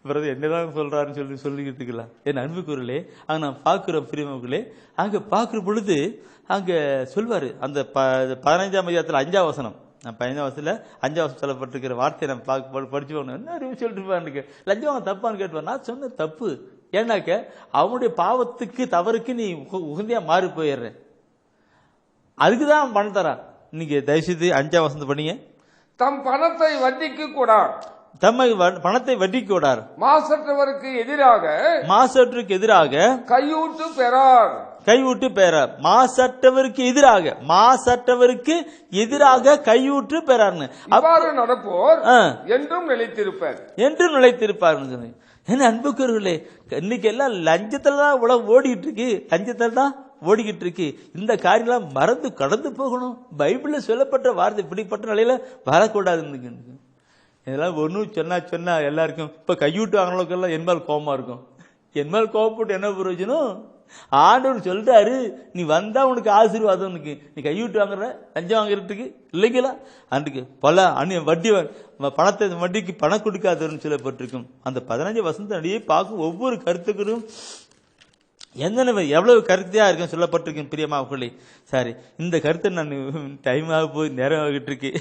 பிரதர் என்னதான் சொல்றாருன்னு சொல்லிக்கிட்டு இருக்கலாம். என் அன்புக்குரியலே அங்க நான் பார்க்கிற பிரியமக்களே, அங்க பார்க்கிற பொழுது அங்க சொல்வாரு. அந்த 15ஆம் அதிகாரத்துல 5ஆம் வசனம், நான் 15ஆம் வசனத்துல 5ஆம் வசனம் சொல்லப்பட்டிருக்கிற வார்த்தையை நான் படிச்சு போகணும். என்ன அறிவு சொல்லிட்டு இருப்பான்னு லஞ்சம் வாங்க தப்பான்னு கேட்டுவான். நான் சொன்ன தப்பு. ஏன்னாக்க அவனுடைய பாவத்துக்கு தவறுக்கு நீ உகந்தியா மாறி போயிடுற. அதுக்குதான் பணம் தரான். நீங்க தயவுசெய்து 5ஆம் வசனத்தை பண்ணீங்க. தம் பணத்தை வட்டிக்கு கூடார், தம்மை பணத்தை வட்டிக்கு கூடார், மாசற்றவருக்கு எதிராக கையூட்டு பெறார், கையூட்டு பெறார். மாசற்றவருக்கு எதிராக கையூட்டு பெறார்னு அவ்வாறு நடப்போர் என்றும் நிலைத்திருப்பார். என்ன அன்புக்குரியவர்களே, இன்னைக்கு எல்லாம் லஞ்சத்துல தான் உலகம் ஓடிக்கிட்டு இருக்கு, லஞ்சத்துல தான் ஓடிக்கிட்டு இருக்கு. இந்த காரியெல்லாம் மறந்து கடந்து போகணும். பைபிள்ல சொல்லப்பட்ட வார்த்தை இப்படிப்பட்ட நிலையில வரக்கூடாது. இதெல்லாம் ஒன்னும் சொன்னா எல்லாருக்கும் இப்ப கையூட்டு வாங்கினவங்களுக்கெல்லாம் என்மேல் கோபமா இருக்கும். என்மேல் கோபப்பட்டு என்ன பிரயோஜனம்? ஆண்டவர் சொல்றாரு, நீ வந்தா உனக்கு ஆசீர்வாதம். உனக்கு நீ கையூட்டு வாங்குற, லஞ்சம் வாங்குறதுக்கு இல்லைங்களா? அன்றைக்கு பல வட்டி பணத்தை வட்டிக்கு பணம் கொடுக்காதன்னு சொல்லப்பட்டிருக்கும். அந்த 15 வசனத்தை அடியே பார்க்கும் ஒவ்வொரு கருத்துக்களும் என்னென்ன எவ்வளவு கருத்தையா இருக்குன்னு சொல்லப்பட்டிருக்கேன். பிரியமாவுக்குள்ளே சரி, இந்த கருத்தை நான் டைம் ஆக போய் நேரம் ஆகிட்டு இருக்கு.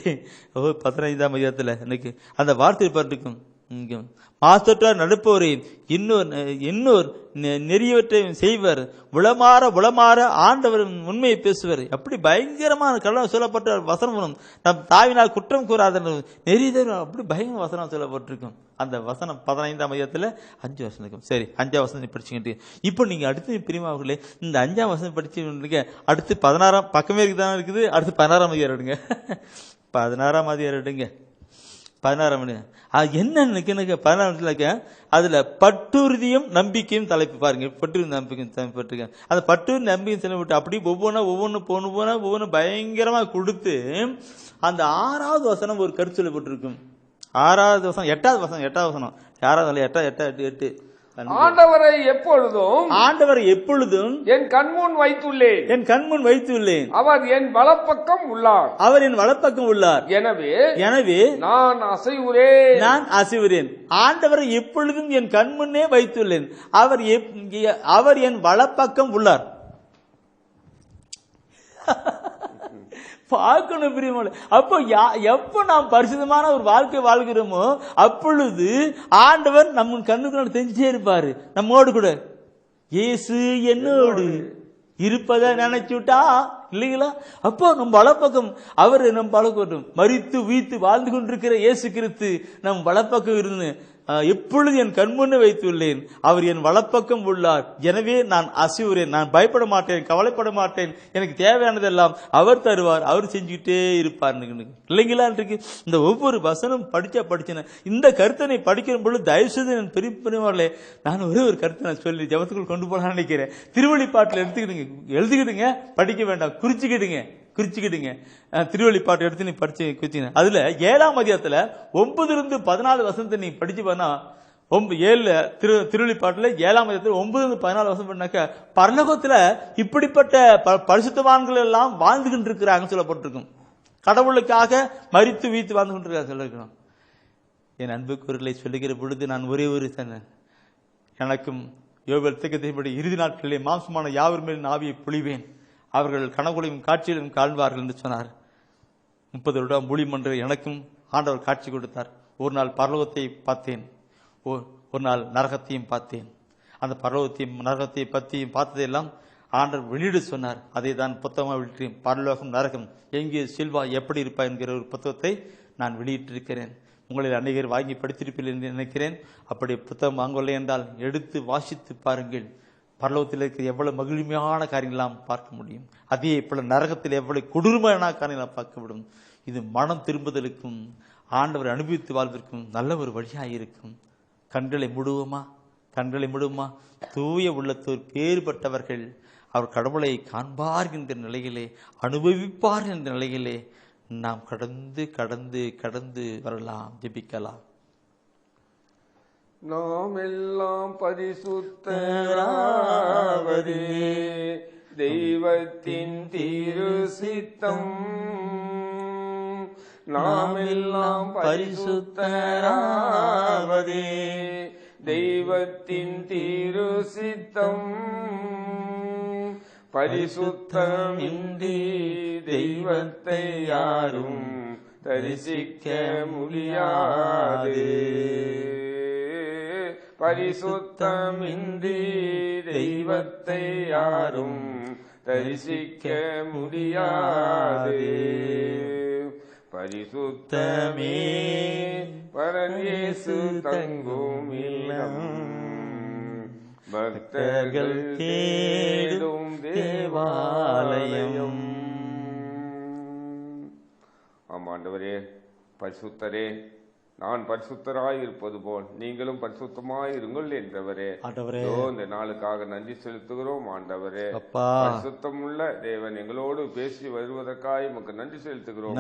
15ஆம் அதிகாரத்துல இன்னைக்கு அந்த வார்த்தை பார்த்துருக்கும். மாசற்றார் நடப்போரே இன்னொரு நெறியவற்றை செய்வர், உளமாற ஆண்டவர் உண்மையை பேசுவார். அப்படி பயங்கரமான கடவுள் சொல்லப்பட்ட வசனம். நம் தாவினால் குற்றம் கூறாத நெறியதர் அப்படி பயங்கர வசனம் சொல்லப்பட்டிருக்கும். அந்த வசனம் 15ஆம் அதிகாரத்துல 5 வசனம் இருக்கும். சரி, 5ஆம் வசனம் படிச்சுக்கிட்டு இப்போ நீங்க அடுத்து பிரிமாவுகளே இந்த 5ஆம் வசனம் படிச்சு அடுத்து 16ஆம் பக்கமே இருக்குதான் இருக்குது. அடுத்து 16ஆம் அதிகாரம் எடுங்க. 16ஆம் அதிகாரம் எடுங்க. 16ஆம் அதிகாரம் என்ன 16 அதுல பட்டுறுதியும் நம்பிக்கையும் தலைப்பு பாருங்க. பட்டுறுதி நம்பிக்கையும் தலைப்பட்டிருக்கேன். அந்த பட்டுறுதி நம்பிக்கையும் செலவிட்டு அப்படி ஒவ்வொன்னு பயங்கரமா கொடுத்து அந்த 6ஆவது வசனம் ஒரு கருத்து சொல்லப்பட்டிருக்கும். 6ஆவது வசனம் 8ஆவது வசனம் 6ஆவது 8 ஆண்டவரை எப்பொழுதும் என் கண்முன் வைத்துள்ளேன். அவர் என் வலப்பக்கம் உள்ளார். எனவே நான் அசைவுறேன். ஆண்டவரை எப்பொழுதும் என் கண்முன்னே வைத்துள்ளேன். அவர் என் வலப்பக்கம் உள்ளார். பார்க்கணும் பிரியமான. அப்போ எப்ப நாம் பரிசுத்தமான ஒரு வாழ்க்கை வாழ்கிறோமோ அப்பொழுது ஆண்டவர் நம்ம கண்ணுக்கு தெரிஞ்சே இருப்பாரு. நம்மோடு கூட இயேசு என்னோடு இருப்பதை நினைச்சுட்டா இல்லைங்களா? அப்போ நம்ம வலப்பக்கம் அவர் நம் பழக்கம் மரித்து உயிர்த்து வாழ்ந்து கொண்டிருக்கிற இயேசு கிறிஸ்து நம் வலப்பக்கம் இருந்து எப்பொழுது என் கண்முன்னே வைத்துள்ளேன். அவர் என் வலப்பக்கம் உள்ளார். எனவே நான் அசைவுறேன். நான் பயப்பட மாட்டேன், கவலைப்பட மாட்டேன். எனக்கு தேவையானதெல்லாம் அவர் தருவார். அவர் செஞ்சுக்கிட்டே இருப்பார். இல்லைங்களா? இன்றைக்கு இந்த ஒவ்வொரு வசனம் படிச்சேன். இந்த கருத்தனை படிக்கிற பொழுது தயவு செய்து என் பெரியவர்களே, நான் ஒரே ஒரு கருத்தை நான் சொல்லி ஜபத்துக்குள் கொண்டு போகலான்னு நினைக்கிறேன். திருவெளிப்பாட்டில் எழுதிக்கிடுங்க, படிக்க வேண்டாம், குறிச்சுக்கிடுங்க. திருவெளிப்பாட்டு எடுத்து நீ படிச்சு குறிச்சிங்க. அதுல 7ஆம் அதிகாரத்துல 9-14 வசனத்தை நீ படிச்சு பண்ணா 7 திருவெளிப்பாட்டுல 7ஆம் அதிகாரத்துல 9-14 வசனம் பண்ணாக்க பரலோகத்துல இப்படிப்பட்ட பரிசுத்தவான்கள் எல்லாம் வாழ்ந்துகிட்டு இருக்கிறாங்க சொல்லப்பட்டிருக்கும். கடவுளுக்காக மரித்து வீத்து வாழ்ந்து கொண்டிருக்காங்க சொல்லிருக்கணும். என் அன்புக்குரியவர்களை சொல்லுகிற பொழுது நான் ஒரே ஒரு எனக்கும் யோவேல் தீர்க்கதரிசியின்படி இறுதி நாட்களிலே மாம்சமான யாவர் மேல் ஆவியை பொழிவேன், அவர்கள் கனவுகளையும் காட்சிகளையும் காண்பார்கள் என்று சொன்னார். 30 வருடம் ஊழியம் என்று எனக்கும் ஆண்டவர் காட்சி கொடுத்தார். ஒரு நாள் பரலோகத்தை பார்த்தேன், ஒரு நாள் நரகத்தையும் பார்த்தேன். அந்த பரலோகத்தையும் நரகத்தையும் பற்றியும் பார்த்ததையெல்லாம் ஆண்டவர் வெளியிட சொன்னார். அதை தான் புத்தகமாக வெளியிட்டேன். பரலோகம் நரகம் எங்கே செல்வா எப்படி இருப்பா என்கிற ஒரு புத்தகத்தை நான் வெளியிட்டிருக்கிறேன். உங்களில் அநேகர் வாங்கி படித்திருப்பீர்கள் என்று நினைக்கிறேன். அப்படி புத்தகம் வாங்கவில்லை என்றால் எடுத்து வாசித்து பாருங்கள். பரலோகத்தில் இருக்கிற எவ்வளவு மகிழ்மையான காரியங்களாம் பார்க்க முடியும். அதே போல நரகத்தில் எவ்வளவு கொடூரமான காரியங்களாம் பார்க்க முடியும். இது மனம் திரும்புதலுக்கும் ஆண்டவர் அனுபவித்து வாழ்வதற்கும் நல்ல ஒரு வழியாக இருக்கும். கண்களை மூடுவோமா? தூய உள்ளத்தோர் பேறுபட்டவர்கள். அவர் கடவுளை காண்பார் என்ற நிலையிலே, அனுபவிப்பார் என்ற நிலையிலே நாம் கடந்து வரலாம், ஜெபிக்கலாம். நாம் எல்லாம் பரிசுத்தராவதே தெய்வத்தின் திரு சித்தம். நாம் எல்லாம் பரிசுத்தராவதே தெய்வத்தின் திரு சித்தம். பரிசுத்தமின்றி தெய்வத்தை யாரும் தரிசிக்க முடியாது. பரிசுத்தமின்றி தெய்வத்தை யாரும் தரிசிக்க முடியாது. பரிசுத்தமே பரன் இயேசு தங்கும் இல்லம், பக்தர்கள் தேடும் தேவாலயம். ஆமாண்டவரே, பரிசுத்தரே, நான் பரிசுத்தராய் இருப்பது போல் நீங்களும் பரிசுத்தமாய் இருங்கள் என்றவரே. இந்த நாளுக்காக நன்றி செலுத்துகிறோம் ஆண்டவரே. பரிசுத்தம் உள்ள தேவன் எங்களோடு பேசி வருவதற்காக உமக்கு நன்றி செலுத்துகிறோம்.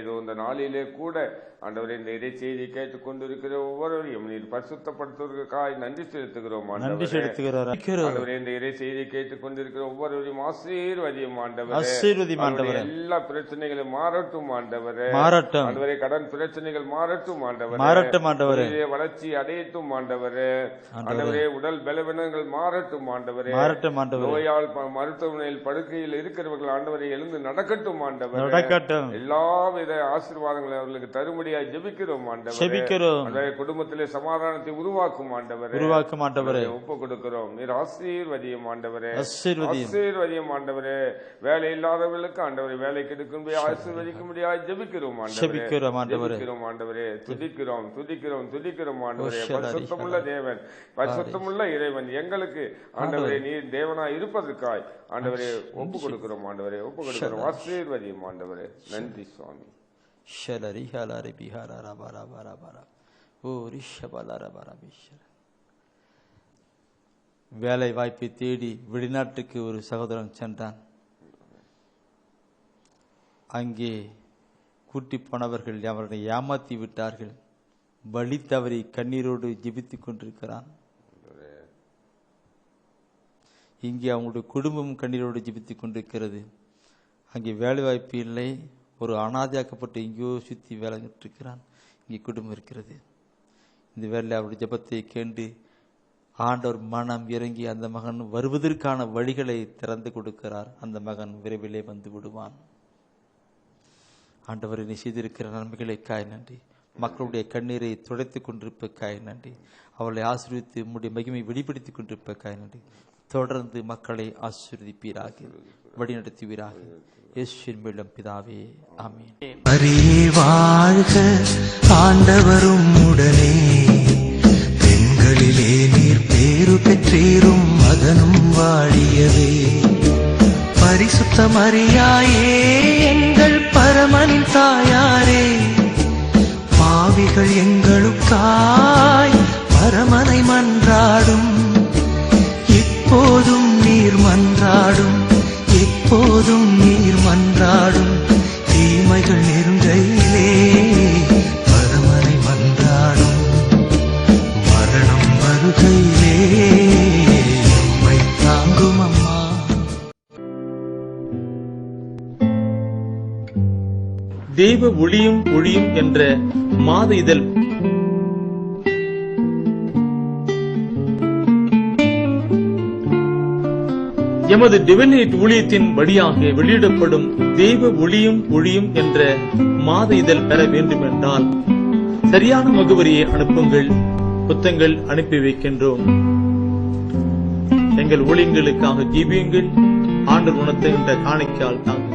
இதோ இந்த நாளிலே கூட ஆண்டவரே, இந்த இறை செய்தி கேட்டுக் கொண்டிருக்கிற ஒவ்வொருவரையும் நீர் பரிசுத்தப்படுத்துவதற்காக நன்றி செலுத்துகிறோம் ஆண்டவரே. இந்த இறை செய்தி கேட்டுக் கொண்டிருக்கிற ஒவ்வொருவரையும் ஆசீர்வதியும் ஆண்டவரே. எல்லா பிரச்சனைகளும் மாறட்டும் ஆண்டவரே. ஆண்டவரே, கடன் பிரச்சனைகள் மாறட்டும் ஆண்டவரே. வளர்ச்சி அடையட்டும் ஆண்டவரே. ஆண்டவரே, உடல் பலவீனங்கள் மாறட்டும் ஆண்டவரே. நோயால் மருத்துவமனையில் படுக்கையில் இருக்கிறவர்கள் ஆண்டவரை எழுந்து நடக்கட்டும் ஆண்டவரே. எல்லாவித ஆசீர்வாதங்களை அவர்களுக்கு தரும்படியாக ஜெபிக்கிறோம் ஆண்டவரே. குடும்பத்திலே சமாதானத்தை உருவாக்கும் ஆண்டவரே. ஒப்பு கொடுக்கிறோம். நீர் ஆசீர்வதியும் ஆண்டவரே. ஆசீர்வதியும் ஆண்டவரே. வேலை இல்லாதவர்களுக்கு ஆண்டவரை வேலை கிடைக்கும்படி ஆசீர்வதிக்கும்படியாக ஜெபிக்கிறோம் ஆண்டவரே. துதிக்கிறோம் ஆண்டவரே. பரிசுத்தமுள்ள தேவன், பரிசுத்தமுள்ள இறைவன் எங்களுக்கு ஆண்டவரே நீர் தேவனாய் இருப்பதற்காய் ஆண்டவரே ஒப்பு கொடுக்கிறோம் ஆண்டவரே. ஒப்பு கொடுக்கிறோம். ஆசீர்வதியும் ஆண்டவரே. நன்றி சுவாமி. வேலை வாய்ப்பை தேடி வெளிநாட்டுக்கு ஒரு சகோதரன் சென்றான். அங்கே கூட்டி போனவர்கள் அவரை ஏமாத்தி விட்டார்கள். வழி தவறி கண்ணீரோடு ஜெபித்துக் கொண்டிருக்கிறான். இங்கே அவங்களுடைய குடும்பம் கண்ணீரோடு ஜெபித்துக் கொண்டிருக்கிறது. அங்கே வேலை வாய்ப்பு இல்லை. ஒரு அனாதையாக்கப்பட்டு எங்கேயோ சுற்றி வேலைங்கிட்டு இருக்கிறான். இங்கே குடும்பம் இருக்கிறது. இந்த வேலையில் அவருடைய ஜெபத்தை கேண்டு ஆண்டவர் மனம் இறங்கி அந்த மகன் வருவதற்கான வழிகளை திறந்து கொடுக்கிறார். அந்த மகன் விரைவிலே வந்து விடுவான். ஆண்டவரை நீ செய்திருக்கிற நன்மைகளுக்காய் நன்றி. மக்களுடைய கண்ணீரை துடைத்துக் கொண்டிருப்பதற்காய் நன்றி. அவளை ஆசீர்வித்து உம்முடைய மகிமை வெளிப்படுத்திக் கொண்டிருப்பதற்காய் நன்றி. தொடர்ந்து மக்களை ஆசீர்வதிப்பீராக, வழிநடத்துவீராக. இயேசுவின் மூலம் பிதாவே, ஆமென். வாழ்க ஆண்டவரும் மரியாவுடனே பெண்களிலே நீர் பேரு பெற்றீரும் மகனும் வாழியவே. பரிசுத்த மரியாயே எங்கள் பரமனின் தாயாரே, பாவிகள் எங்களுக்காய் பரமனை மன்றாடும். இப்போதும் நீர் மன்றாடும், எப்போதும் நீர் மன்றாடும். தீமைகள் நெருங்கையிலே பரமனை மன்றாடும். மரணம் வருகையிலே நம்மை தாங்கும் அம்மா. தெய்வ ஒளியும் ஒளியும் என்ற மாத இதழ் எமது டிவைனைட் ஊழியத்தின் வழியாக வெளியிடப்படும் தெய்வ ஒளியும் ஒளியும் என்ற மாத இதழ் பெற வேண்டும் என்றால் சரியான முகவரியை அனுப்புங்கள். புத்தகங்கள் அனுப்பி வைக்கின்றோம். எங்கள் ஊழியங்களுக்காக ஜீவியுங்கள். ஆண்டவர் உணர்த்துகின்ற காணிக்கையால் தாங்க.